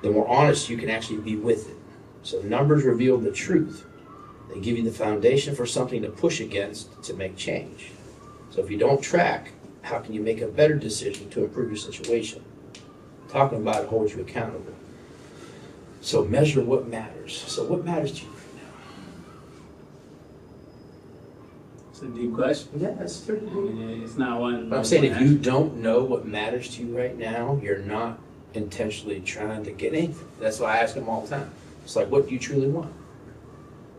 the more honest you can actually be with it. So numbers reveal the truth. They give you the foundation for something to push against to make change. So if you don't track, how can you make a better decision to improve your situation? Talking about it holds you accountable. So measure what matters. So what matters to you right It's a deep question. now? Yeah, that's pretty I mean, it's not one. But I'm saying if you don't know what matters to you right now, you're not intentionally trying to get anything. That's why I ask them all the time. It's like, what do you truly want?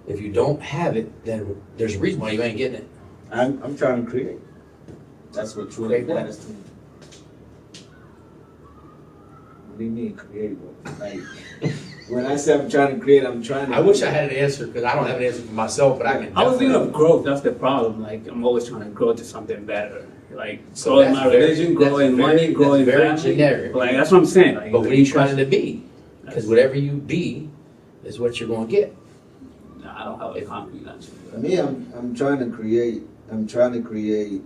If you don't have it, then there's a reason why you ain't getting it. I'm trying to create. That's what truly Create what? matters to me. What do you mean create? Like when I say I'm trying to create, I'm trying to. I wish I had an answer because I don't have an answer for myself, but I can. I was thinking of growth. That's the problem. Like I'm always trying to grow to something better. Like So grow in that's my very- religion, grow that's in very- money, grow in that's very family. generic. Like that's what I'm saying. Like, But what are you trying to be? Because whatever you be is what you're going to get. No, I don't have a concrete answer. For me, I'm trying to create. I'm trying to create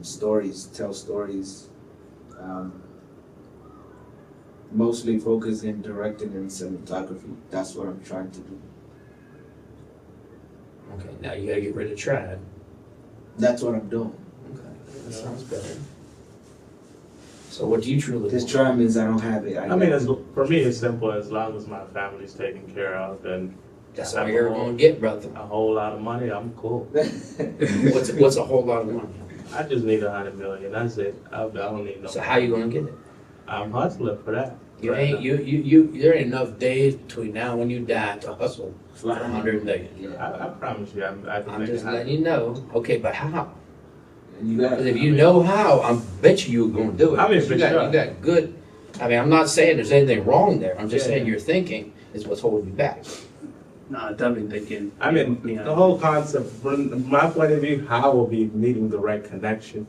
stories, tell stories. Mostly focused in directing and cinematography. That's what I'm trying to do. Okay, now you got to get rid of tried. That's what I'm doing. Okay, that sounds better. So what do you truly This want? try means I don't have it. I mean, for me, it's simple. As long as my family's taken care of, and That's all you're going to get, brother. a whole lot of money, I'm cool. What's a whole lot of money? I just need 100 million. That's it. I don't need no. So how you going to get it? I'm hustling for that. You ain't you there ain't enough days between now and when you die to hustle for 100 million. I promise you, I'm just letting you know. Okay, but how? And you gotta. Because if you know how, I bet you're going to do it. I mean, for you got, sure. You got good. I mean, I'm not saying there's anything wrong there. I'm just Yeah. saying your thinking is what's holding you back. No, definitely thinking. I mean, you know, the whole concept, from my point of view, how will be meeting the right connection,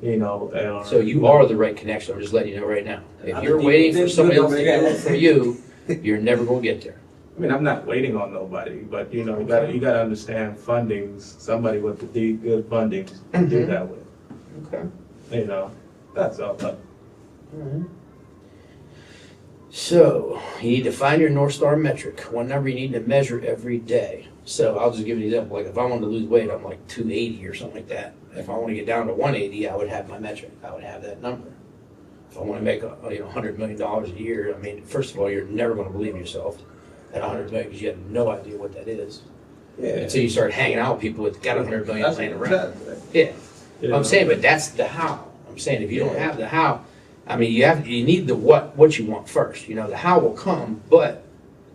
you know. So you are the right connection. I'm just letting you know right now. If I you're think waiting you- for somebody else to you- do it for you, you're never going to get there. I mean, I'm not waiting on nobody, but you know, you gotta understand fundings. Somebody with the good fundings to do Mhm. that with, Okay. you know. That's all. But So you need to find your North Star metric, one number you need to measure every day. So I'll just give you an example. Like if I wanted to lose weight, I'm like 280 or something like that. If I want to get down to 180, I would have my metric. I would have that number. If I want to make $100 million a year, I mean, first of all, you're never going to believe yourself at 100 million because you have no idea what that is yeah, until you start hanging out with people that got 100 million That's laying what around. I'm saying. Yeah. Yeah. I'm saying, but that's the how. I'm saying if you don't have the how, I mean, you need the what you want first. You know, the how will come, but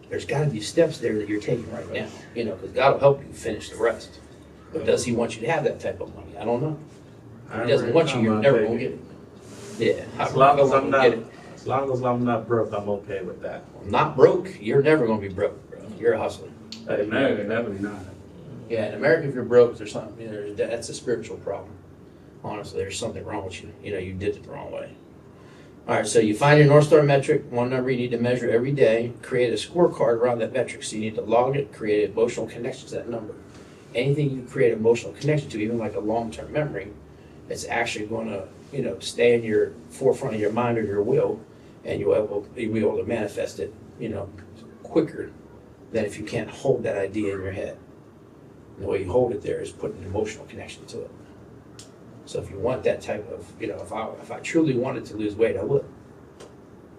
there's got to be steps there that you're taking right now. You know, because God will help you finish the rest. But does He want you to have that type of money? I don't know. If He doesn't want you, you're never gonna get it. Yeah, As long as I'm gonna not, get it. as long as I'm not broke, I'm okay with that. Not broke, you're never gonna be broke, bro. You're a hustler. in America, definitely not. Yeah, in America, if you're broke, there's something. You know, that's a spiritual problem. Honestly, there's something wrong with you. You know, you did it the wrong way. All right, so you find your North Star metric, one number you need to measure every day. Create a scorecard around that metric. So you need to log it, create emotional connections to that number. Anything you create emotional connection to, even like a long-term memory, it's actually going to, you know, stay in your forefront of your mind or your will, and you'll be able to manifest it, you know, quicker than if you can't hold that idea in your head. And the way you hold it there is putting an emotional connection to it. So if you want that type of, you know, if I truly wanted to lose weight, I would.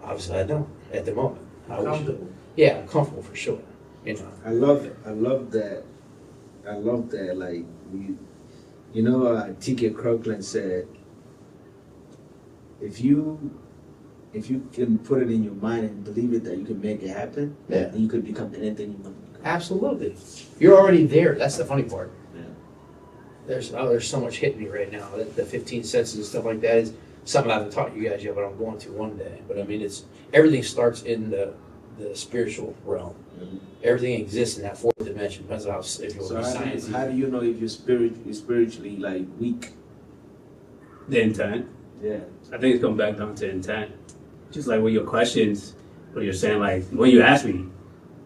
Obviously, I don't at the moment. I wish. Comfortable. Yeah, I'm comfortable for sure. You know. I love that. Like you know, T.K. Kirkland said, if you can put it in your mind and believe it that you can make it happen, Yeah. then you could become anything you want to become. Absolutely. You're already there. That's the funny part. Yeah. There's so much hitting me right now. The 15 senses and stuff like that is something I haven't taught you guys yet, but I'm going to one day. But I mean, it's everything starts in the spiritual realm. Mhm. Everything exists in that fourth dimension. Depends on how if you So look at how science. do you know if you're spiritually like weak? The intent. Yeah. I think it comes back down to intent. Just like with your questions, what you're saying, like when you ask me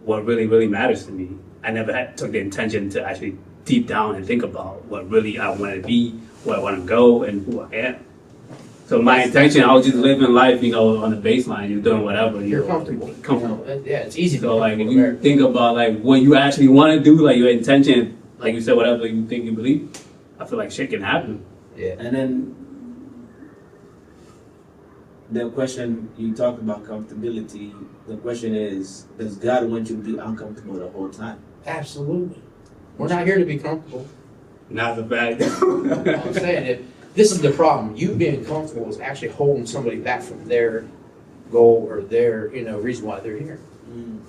what really, really matters to me, I never took the intention to actually deep down and think about what really I want to be, where I want to go, and who I am. So my intention, I was just living life, on the baseline, you're doing whatever. You're comfortable. Comfortable. You know, yeah, it's easy to So be like if comfortable you think about like what you actually want to do, like your intention, like you said, whatever you think you believe, I feel like shit can happen. Yeah. And then the question you talk about comfortability. The question is, does God want you to be uncomfortable the whole time? Absolutely. We're not here to be comfortable. Not the fact. I'm saying this is the problem. You being comfortable is actually holding somebody back from their goal or their reason why they're here.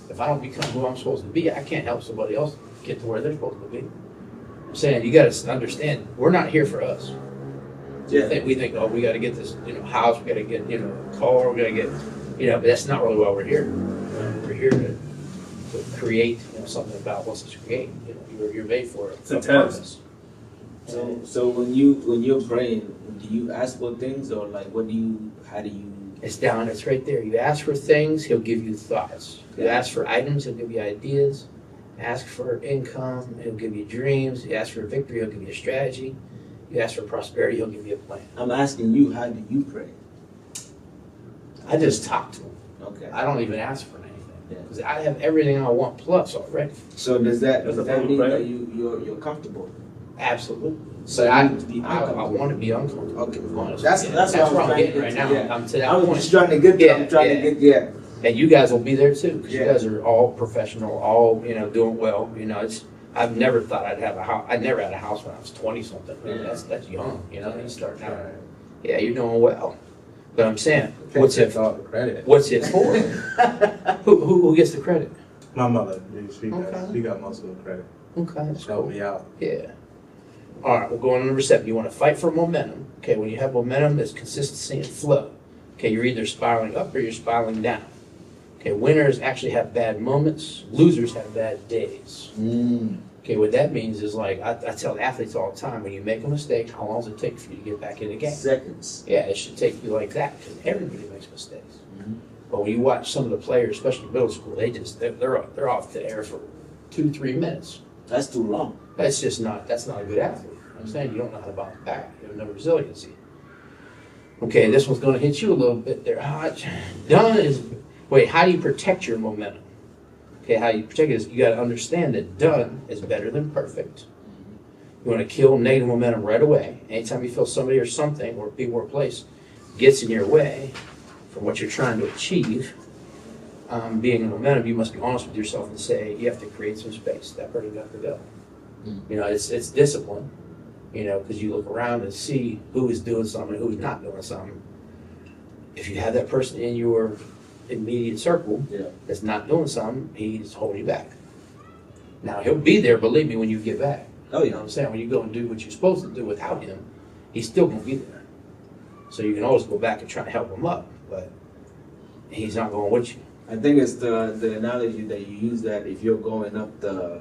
If I don't become who I'm supposed to be, I can't help somebody else get to where they're supposed to be. I'm saying you got to understand, we're not here for us. Yeah. We think, oh, we got to get this, house, we got to get, a car, we got to get, but that's not really why we're here. We're here to create, something about what's to create. You're made for it. It's a test. So when you're praying, do you ask for things or like how do you? It's down, it's right there. You ask for things, he'll give you thoughts. You ask for items, he'll give you ideas. Ask for income, he'll give you dreams. You ask for victory, he'll give you a strategy. You ask for prosperity, he'll give you a plan. I'm asking you, how do you pray? I just talk to him. Okay. I don't even ask for anything. Yeah. Because I have everything I want plus already. So does that That's a form of mean prayer. that you're comfortable? Absolutely. So But you need to be I uncomfortable. want to be uncomfortable. Okay. Honestly. That's Yeah. what I'm where I'm trying to getting get right to, now. yeah. I'm to that I was point. just trying to get there. Yeah, I'm trying to get And you guys will be there too, because you Yeah. guys are all professional, all doing well. I've never thought I'd have a house. I never had a house when I was 20 something. Yeah. That's young. You start now. Right. Yeah, you're doing well. But I'm saying, what's it? all the credit? What's it for? who gets the credit? My mother, she Okay. got most of the credit. Okay, that's Help cool. me out. Yeah. All right, we'll go on to number 7. You want to fight for momentum. Okay, when you have momentum, there's consistency and flow. Okay, you're either spiraling up or you're spiraling down. Okay, winners actually have bad moments. Losers have bad days. Okay, what that means is like, I tell athletes all the time, when you make a mistake, how long does it take for you to get back in the game? seconds. Yeah, it should take you like that, because everybody makes mistakes. Mhm. But when you watch some of the players, especially middle school, they're off the air for 2-3 minutes. That's too long. That's not a good athlete. I'm saying you don't know how to bounce back. You have no resiliency. Okay, this one's going to hit you a little bit there. How do you protect your momentum? Okay, how you protect it is you got to understand that done is better than perfect. You want to kill negative momentum right away. Anytime you feel somebody or something or people or place gets in your way from what you're trying to achieve, being in momentum, you must be honest with yourself and say you have to create some space. That person got to go. It's discipline. Because you look around and see who is doing something, who's not doing something. If you have that person in your immediate circle Yeah. that's not doing something, he's holding you back. Now he'll be there, believe me, when you get back. Oh You know what I'm saying? When you go and do what you're supposed to do without him, he's still gonna be there. So you can always go back and try to help him up, but he's not going with you. I think it's the analogy that you use, that if you're going up the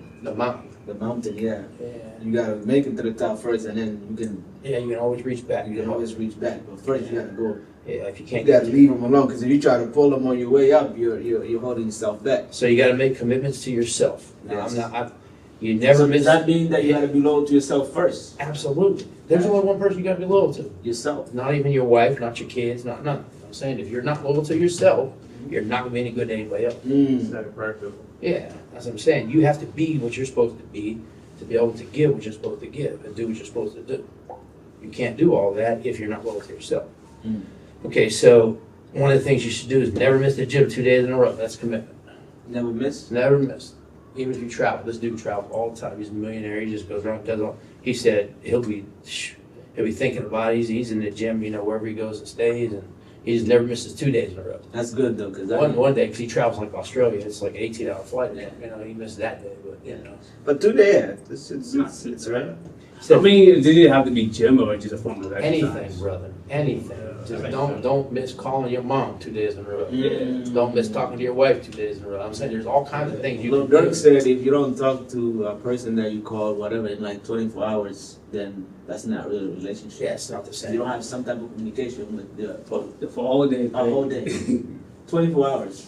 mountain, yeah, you gotta make it to the top first, and then You can always reach back. you can always reach back. But first, you gotta go. Yeah, if you You can't gotta get leave them alone, because if you try to pull them on your way up, you're holding yourself back. So you gotta make commitments to yourself. Now, Yes. you never So miss. does that mean that you gotta be loyal to yourself first? Absolutely. There's only one person you gotta be loyal to. Yourself. Not even your wife, not your kids, not none. I'm saying if you're not loyal to yourself, you're not gonna be any good to anybody else. Mm. Set it practical. Yeah, that's what I'm saying. You have to be what you're supposed to be able to give what you're supposed to give and do what you're supposed to do. You can't do all that if you're not loyal to yourself. Mm. Okay, so one of the things you should do is never miss the gym 2 days in a row. That's commitment. Never miss. Never miss. Even if you travel. This dude travels all the time. He's a millionaire. He just goes around, does all. He said he'll be thinking about it. He's in the gym, wherever he goes and stays, and He just never misses 2 days in a row. That's good though, because One day, because he travels like Australia, it's like an 18-hour flight. You know, he missed that day, but you know. But today, it's right. I mean, did it have to be gym or just a form of exercise? Anything, brother. Anything. Just don't miss calling your mom 2 days in a row. Yeah. Don't miss talking to your wife 2 days in a row. I'm saying there's all kinds of things you Lil can do. Durk said if you don't talk to a person that you call whatever in like 24 hours, then that's not really a relationship. Yeah, it's not the You same. don't have some type of communication with For all day. a whole day. 24 hours.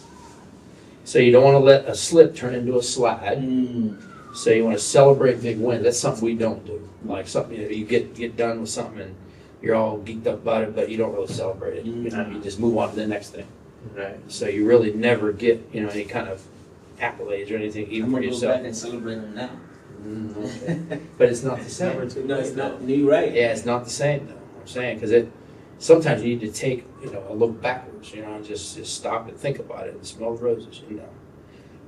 So you don't want to let a slip turn into a slide. Mm. So you want to celebrate big wins. That's something we don't do. Like something, you get done with something and you're all geeked up about it, but you don't really celebrate it. You know, you just move on to the next thing. Right. So you really never get, any kind of accolades or anything, I'm even for gonna go yourself. back and celebrate them now. Okay. But it's not the same. No, it's not. You're right. Yeah, it's not the same though. I'm saying because sometimes you need to take a look backwards, and just stop and think about it and smell the roses.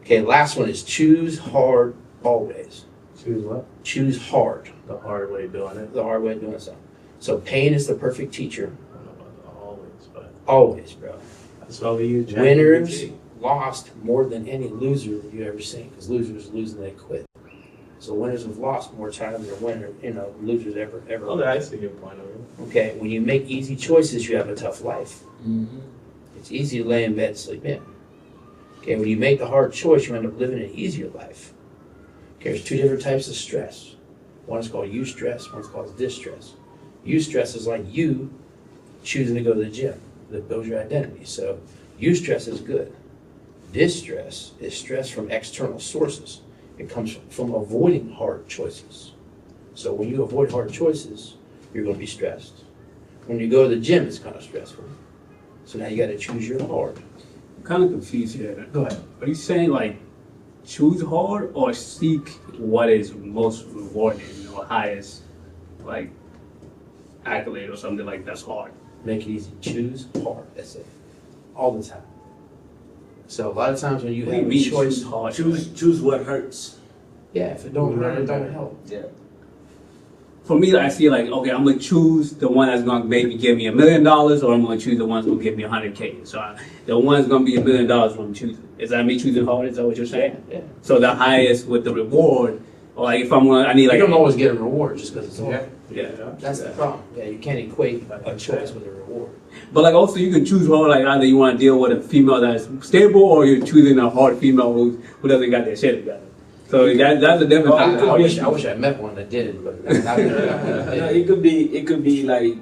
Okay, last one is choose hard always. Choose what? Choose hard. The hard way of doing it. The hard way of doing something. So pain is the perfect teacher. I don't know about the always, but Always, bro. that's why we use ChatGPT. Winners lost more than any loser that you've ever seen because losers lose and they quit. So winners have lost more times than losers ever. Okay, I see your point of view. Okay, when you make easy choices, you have a tough life. Mm-hmm. It's easy to lay in bed and sleep in. Okay, when you make the hard choice, you end up living an easier life. Okay, there's 2 different types of stress. One is called eustress, one's called distress. Eustress is like you choosing to go to the gym. That builds your identity. So eustress is good. Distress is stress from external sources. It comes from avoiding hard choices. So when you avoid hard choices, you're going to be stressed. When you go to the gym, it's kind of stressful. So now you got to choose your hard. I'm kind of confused here. Go ahead. Are you saying like choose hard or seek what is most rewarding or highest like accolade or something like that's hard? Make it easy. Choose hard. That's it. All the time. So a lot of times when you What do you have a mean choice, choose hard? Choose what hurts. yeah, if it don't hurt, it don't help. Yeah. For me, I feel like, okay, I'm gonna choose the one that's gonna maybe give me $1 million, or I'm gonna choose the one that's gonna give me 100K. So the one that's gonna be $1 million, what I'm choosing. Is that me choosing hard? Is that what you're saying? Yeah. So the highest with the reward, or like if I'm gonna, I need like You don't always get a reward just because it's hard. yeah. That's the problem. Yeah, you can't equate a choice with a reward. But like also you can choose hard, like either you want to deal with a female that's stable, or you're choosing a hard female who doesn't got their shit together. So that's a different. I wish I met one that did, but not No, it could be like,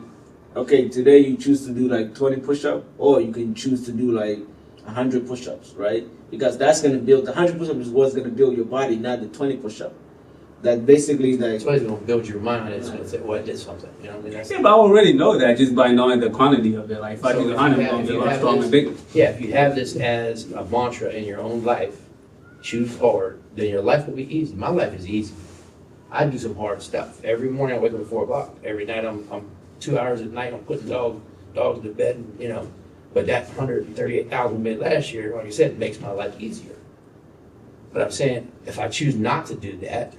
okay, today you choose to do like 20 push-ups, or you can choose to do like 100 push-ups, right? Because that's gonna build the 100 push-ups is what's gonna build your body, not the 20 push-up. That basically like It's always going to build your mind. It's going to say, well, I did something. You know what I mean? That's, Yeah, but I already know that just by knowing the quantity of it. Like if I So do if 100, you I'm gonna have- feel if a you lot have stronger this- and bigger. yeah, if you have this as a mantra in your own life, choose hard, then your life will be easy. My life is easy. I do some hard stuff. Every morning I wake up at 4 o'clock. Every night I'm 2 hours at night I'm putting dogs to bed, But that 138,000 made last year, like I said, makes my life easier. But I'm saying if I choose not to do that,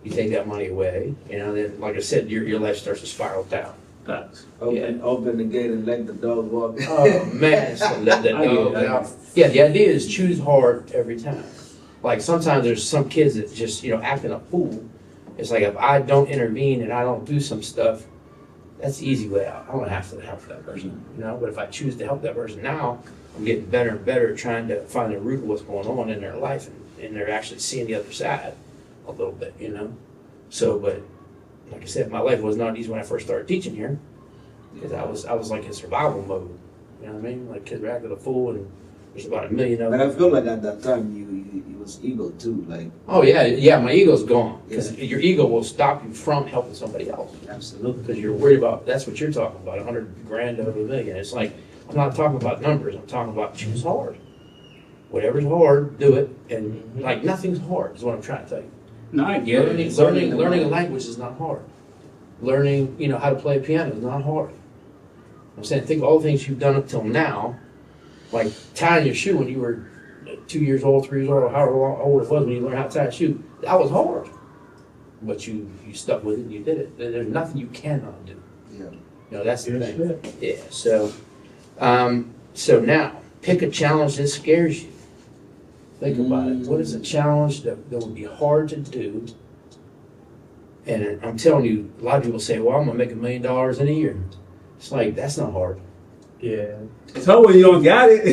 you take that money away, then like I said, your life starts to spiral down. Facts. open the gate and let the dog walk. Oh man, so let that I get dog it. out. Yeah, the idea is choose hard every time. Like sometimes there's some kids that just acting a fool. It's like if I don't intervene and I don't do some stuff, that's the easy way out. I don't have to help that person, But if I choose to help that person now, I'm getting better and better at trying to find the root of what's going on in their life, and they're actually seeing the other side a little bit, So, but like I said, my life was not easy when I first started teaching here, because I was like in survival mode. You know what I mean? Like kids were acting a fool, and there's about 1 million of But them. I feel like at that time it was ego too. Like Oh yeah, my ego's gone, because your ego will stop you from helping somebody else. absolutely. Because you're worried about, that's what you're talking about, 100 grand over $1 million. It's like, I'm not talking about numbers, I'm talking about choose hard. Whatever's hard, do it, and like nothing's hard is what I'm trying to tell you. No, I get it. Learning a language is not hard. Learning, how to play a piano is not hard. I'm saying, think of all the things you've done up till now, like tying your shoe when you were 2 years old, 3 years old, or however old it was when you learned how to tie a shoe. That was hard. But you stuck with it and you did it. There's nothing you cannot do. Yeah. That's the Good thing. shit. Yeah, so So now, pick a challenge that scares you. Think about it. What is a challenge that would be hard to do? And I'm telling you, a lot of people say, well, I'm gonna make $1 million in a year. It's like, that's not hard. Yeah. It's hard when you don't got it.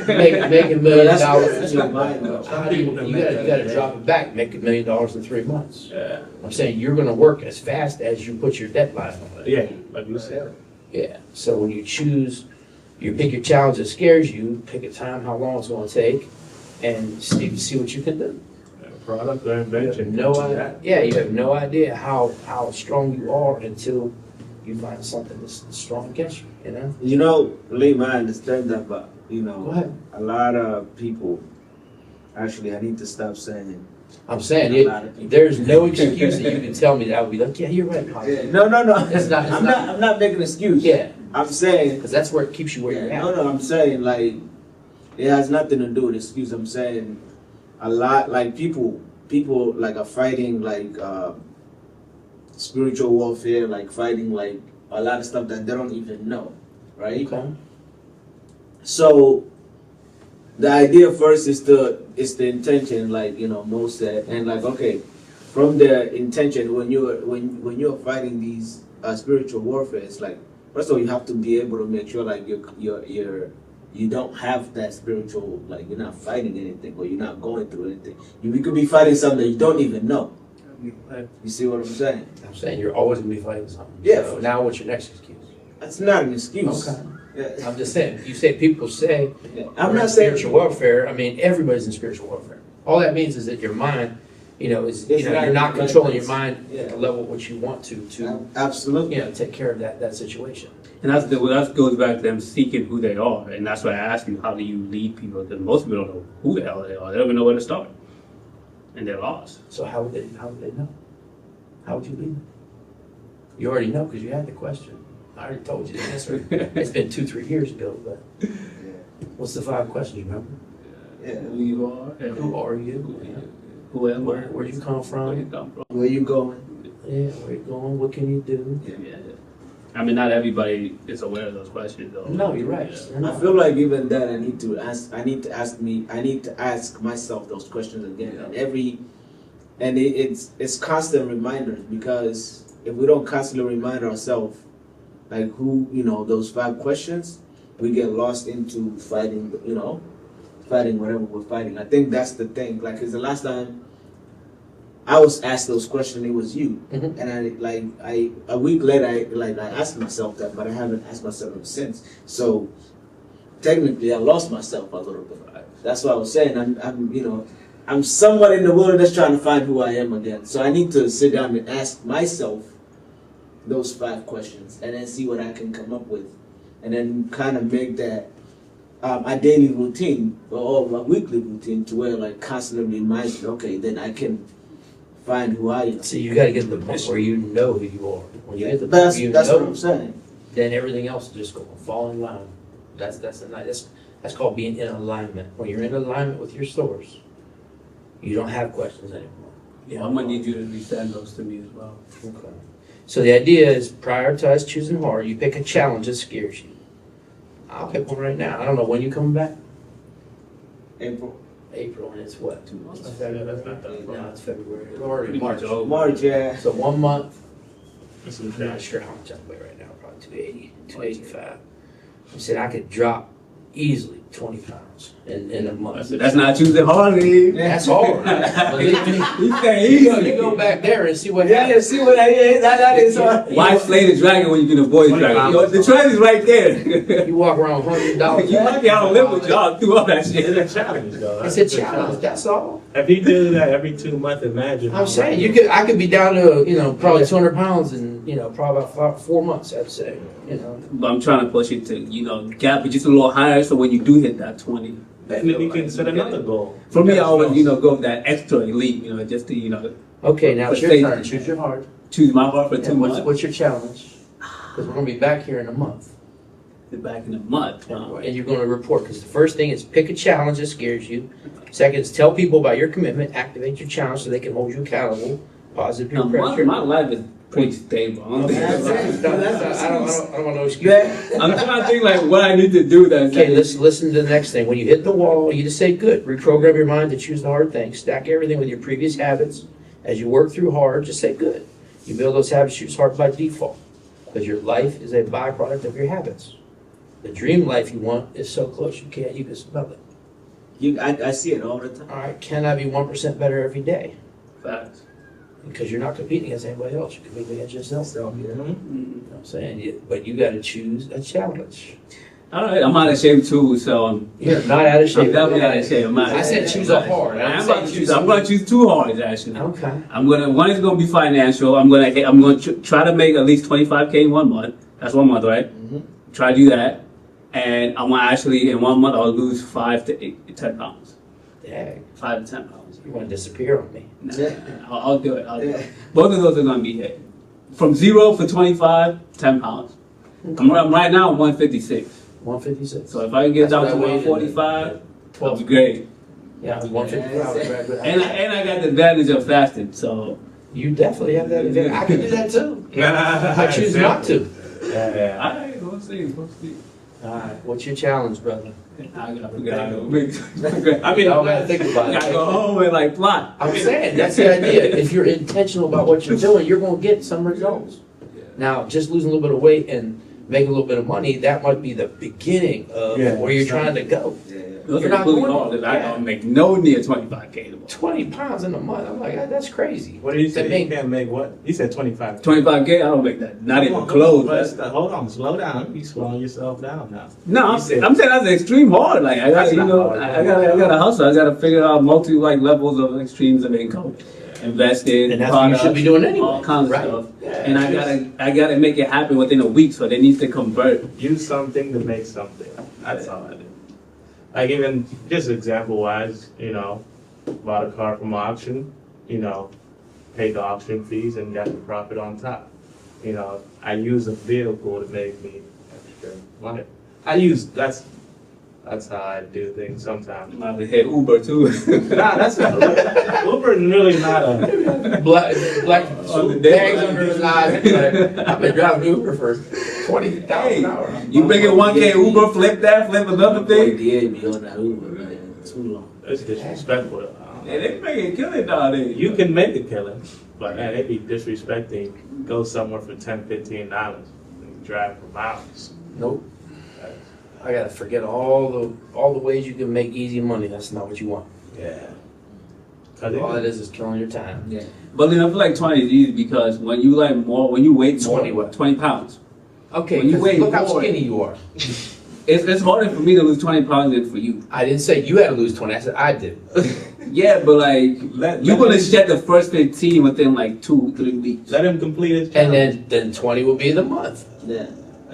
Make $1 million. That's your mind, though. How do you gotta drop it back, make $1 million in 3 months. Yeah. I'm saying you're gonna work as fast as you put your deadline on it. Yeah, like you said. Yeah, so when you pick your challenge that scares you, pick a time, how long it's gonna take, and see what you can do. Product or You have invention. no idea, yeah, you have no idea how strong you are until you find something that's strong against you, you know? You know, Liam, I understand that, but you Go know, ahead. a lot of people. Actually, I need to stop saying. I'm saying, A lot of people. there's no excuse that you can tell me that I would be like, yeah, you're right, Pop. No. It's not- I'm not making an excuse. Yeah, I'm saying. because that's where it keeps you where you're Yeah, at. no, I'm saying like it has nothing to do with excuse. I'm saying a lot like people like are fighting like spiritual warfare, like fighting like a lot of stuff that they don't even know, right? Okay. So the idea first is the intention, like you know Mo said, and like okay, from the intention when you're fighting these spiritual warfare, it's like first of all you have to be able to make sure like you don't have that spiritual, like you're not fighting anything or you're not going through anything. You could be fighting something that you don't even know. You see what I'm saying? I'm saying you're always gonna be fighting something. Yeah. So now what's your next excuse? That's not an excuse. Okay. Yeah. I'm just saying, you say, people say, I'm we're not in saying spiritual warfare. I mean, everybody's in spiritual warfare. All that means is that your mind, you know, is It's you know, not you're not in the right controlling place. your mind Yeah. at the level which you want to Absolutely. you know, take care of that situation. And that goes back to them seeking who they are. And that's why I ask you, how do you lead people? Because most people don't know who the hell they are. They don't even know where to start. And they're lost. So how would they know? How would you lead them? You already know because you had the question. I already told you the answer. It's been 2-3 years ago, but what's the 5 questions? Remember? Yeah. Who you are. And Who are you? who am I? Where you come Where you from? come from. Where you going? Yeah, where you going? What can you do? Yeah. I mean, not everybody is aware of those questions, though. No, you're right. Yeah. You're I not. feel like even that I need to ask myself those questions again. And it's constant reminders, because if we don't constantly remind ourselves like who, you know, those 5 questions, we get lost into fighting, you know, fighting whatever we're fighting. I think that's the thing. Like, cause the last time I was asked those questions, it was you. Mhm. And a week later, I asked myself that, but I haven't asked myself ever since. So technically, I lost myself a little bit. That's what I was saying. I'm somewhat in the wilderness trying to find who I am again. So I need to sit down and ask myself those 5 questions, and then see what I can come up with, and then kind of make that a daily routine or a weekly routine, to where like constantly reminds me, okay, then I can find who I am. See, you got to get to the point where you know who you are. When you get to the point That's where you what know, I'm saying. then everything else is just going to fall in line. That's called being in alignment. When you're in alignment with your source, you don't have questions anymore. Yeah, I'm gonna need you to resend those to me as well. Okay. So the idea is prioritize choosing hard. You pick a challenge that scares you. I'll pick one right now. I don't know when you coming back. April, April, and it's what? 2 months. Yeah, that's not that No, far. it's February. It's already Pretty much March. over. March, yeah. So 1 month. That's I'm okay. not sure how much I weigh right now. Probably 280, 285. I said I could drop easily 20 pounds in a month. That's not choosing hard, Lee. That's hard. Believe me. You say You easy. go back there and see what Yeah, happens. see what that is. Why slay the dragon when you can avoid the dragon? Yo, the dragon is right there. You walk around $100. You might be out on limb with y'all through all that It's shit. a challenge, though. It's a challenge. That's all. If you do that every 2 months, imagine. I'm saying I could be down to probably 200 pounds in probably about 4 months. I'd say But I'm trying to push it to, gap it just a little higher, so when you do hit that 20. And then you can set another goal. For me, I always, go with that extra elite, just to, Okay, now it's your Say- turn. Choose your heart. choose my heart for 2 And months. what's your challenge? Because we're gonna be back here in a month, Back in a month. and you're gonna report. Because the first thing is pick a challenge that scares you. Second is tell people about your commitment. Activate your challenge so they can hold you accountable. Positive peer Now, pressure. my life is pretty stable. I don't think That's it's a lot. it. I don't want no excuse. Yeah. I'm trying to think like what I need to do that's Okay, listen to the next thing. When you hit the wall, you just say, good. Reprogram your mind to choose the hard things. Stack everything with your previous habits. As you work through hard, just say, good. You build those habits, choose hard by default. Because your life is a byproduct of your habits. The dream life you want is so close you can smell it. I see it all the time. All right, can I be 1% better every day? facts. Because you're not competing against anybody else. You're competing against yourself. So, yeah. You know what I'm saying? But you got to choose a challenge. All right, I'm out of shape too, so You're not out of shape. I'm definitely out of shape. I'm out of I said shape. choose a hard. I'm about to choose. I'm going to choose two hards actually. Okay. One is going to be financial. I'm going to try to make at least 25K in 1 month. That's 1 month, right? Mhm. Try to do that, and I'm going to actually in 1 month I'll lose 5 to 10 pounds. Dang. 5 to 10 pounds. You want to disappear on me. Nah, Yeah. I'll do it. I'll do Yeah. it. Both of those are going to be hit. From 0 for 25, 10 pounds. I'm right now at 156. 156. So if I can get That's down what to I weighed in 145, that'll be great. Yeah, 155. And I got the advantage of fasting, so You definitely have that advantage. I can do that too. I choose not to. Yeah. alright, we'll see. All right. What's your challenge, brother? I gotta figure it out. I mean, Y'all gotta think I about gotta it. go home and like plot. I'm saying that's the idea. If you're intentional about what you're doing, you're gonna get some results. Now, just losing a little bit of weight and making a little bit of money, that might be the beginning of Yeah, where you're exactly. trying to go. Yeah, yeah. Those You're are not completely going- hard, 'cause I yeah. don't make no near 25K anymore. 20 pounds in a month. I'm like, that's crazy. What did you To say? me- You can't make what? You said 25. 25K, I don't make that. Not Come even on, close. but man. hold on, slow down. You slowing yourself down now. No, You said- I'm saying that's extreme hard. Like I got, That's you not know, hard. I gotta hustle. I gotta figure out multi levels of extremes of income, invest in And that's what you products, should be doing anyway. all kinds Right. of stuff. Yeah. And I gotta make it happen within a week, so they need to convert. Use something to make something. That's all I do. Like even just example wise, bought a car from auction, paid the auction fees and got the profit on top. I use a vehicle to make me extra money. That's how I do things sometimes. I hit Uber too. Nah, that's not Uber is really not a Black On the bags day. under his eyes. Like, I've been driving Uber for 20,000 hours. You bring it 1K Uber, flip that, flip another Boy, thing. DA be on that Uber, man. Too long. it's disrespectful. Yeah, they making killing nowadays. You can make a killing, but man, they be disrespecting. Go somewhere for $10-15 and drive for miles. Nope. I gotta forget all the ways you can make easy money. That's not what you want. Yeah. All that is killing your time. Yeah. But then I feel like 20 is easy because when you weigh more, 20 what? 20 pounds. Okay, When you 'cause weigh look how more- skinny you are. It's harder for me to lose 20 pounds than for you. I didn't say you had to lose 20. I said I did. Yeah, but like Let you're gonna him- shed the first 15 within like 2-3 weeks. Let him complete his And challenge. then 20 will be the month. Yeah.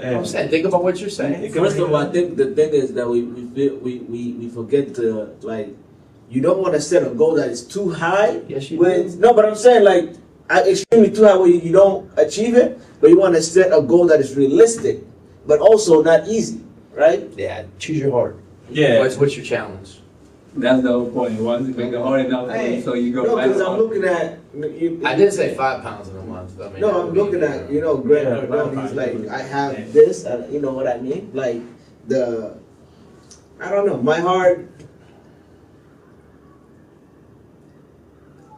I'm saying, think about what you're saying. First of all, I think the thing is that we forget to, like, you don't want to set a goal that is too high. Yes, you when, No, but I'm saying, like, extremely too high where you don't achieve it, but you want to set a goal that is realistic, but also not easy, right? Yeah, choose your heart. Yeah. What's your challenge? That's the whole point. Once you make it hard enough, so you go No, back. because I'm looking at. I did say 5 pounds in a month. I mean, No, that I'm would be- looking at, Greg Yeah, Cardone, he's right. like, I have this, you know what I mean? Like, I don't know, my heart,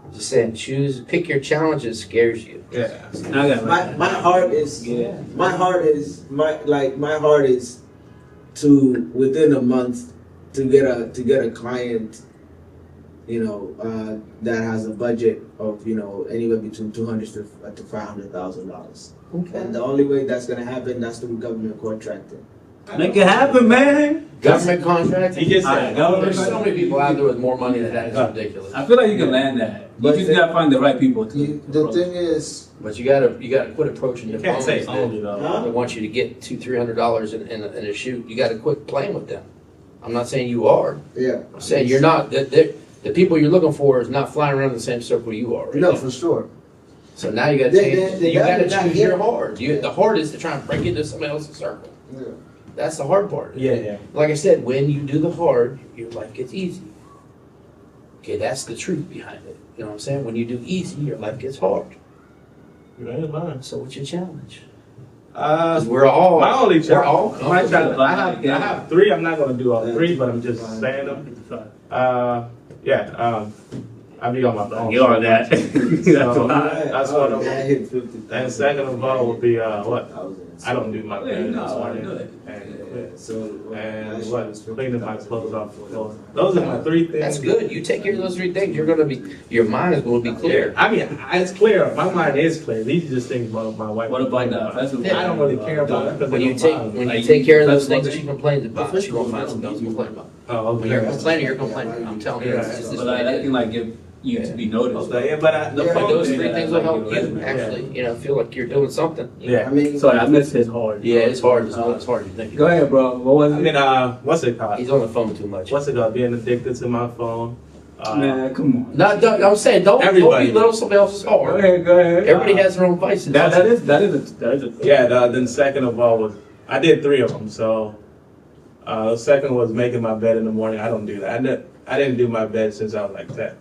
I'm just saying, pick your challenge that scares you. Yeah. I got my heart is, Yeah. my heart is to, within a month, to get a client, that has a budget of, anywhere between $200,000 to $500,000. And the only way that's gonna happen, that's through government contracting. Make it happen, man. Government contract. He just Alright, said, government There's so many people out there with more money than that. It's ridiculous. I feel like you can land that. You But just the- gotta find the right people to. The thing is, But you gotta quit approaching you the can't say bums only that though. they want you to get $200-300 in a shoot. You gotta quit playing with them. I'm not saying you are. yeah, I'm saying you're not. The people you're looking for is not flying around in the same circle you are. Right no, now. for sure. So now you gotta change. You gotta choose your hard. The hard is to try and break into somebody else's circle. Yeah. That's the hard part. Yeah. Like I said, when you do the hard, your life gets easy. Okay, that's the truth behind it. You know what I'm saying? When you do easy, your life gets hard. You ain't lying. So what's your challenge? 'Cause My only we're all challenge. comfortable. I have three. I'm not gonna do all three, but I'm just saying them. I'll be on my phone. You're on that. So, that's one of I them. hit 50. And second of all would be what? I don't do my Yeah, bed in the no, morning. do it. And what? Cleaning my clothes off the floor. Those are my three things. That's good. You take care of those three things, your mind is going to be clear. I mean, it's clear. My mind is clear. These are just things my wife. What about the festival? I don't really care about it because When they you don't bother me. when you take care of those things that she complains about, she won't find something else to complain about. Oh, When you're okay. complaining, you're complaining. I'm telling you, it's just this But way I it can is. like give you to be noticed. Okay, yeah, but But those three things will help Yeah. you actually, feel like you're doing something. Yeah. I mean, Sorry, I missed his hard. Yeah, it's hard. It's not as hard as you think. Go ahead, bro. What was I it? mean, what's it called? He's on the phone too much. What's it called? Being addicted to my phone. Man, come on. I'm saying don't Everybody. belittle somebody else's Go hard. ahead, go ahead. Everybody has their own vices. that is a Yeah. Then second of all was I did three of them. So the second was making my bed in the morning. I don't do that. I didn't do my bed since I was like 10.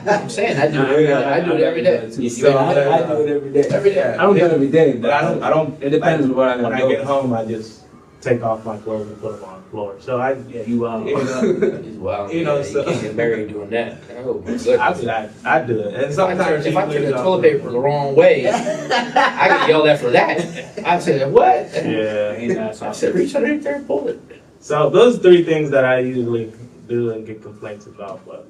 I'm saying I do it. I do it every day. So I do it every day. Every day. I don't do it every day, But I don't. It depends on what I When gotta I go. get home, I just take off my clothes and put them on the floor. So I, You you know, Wow. You know, You so- can't get married doing that. Oh my I goodness. mean, I do it. And If I sometimes turn she the leaves toilet off- paper the wrong way, I get yelled at for that. I said, what? Yeah. I said, reach underneath there and pull it. So those three things that I usually do and get complaints about, but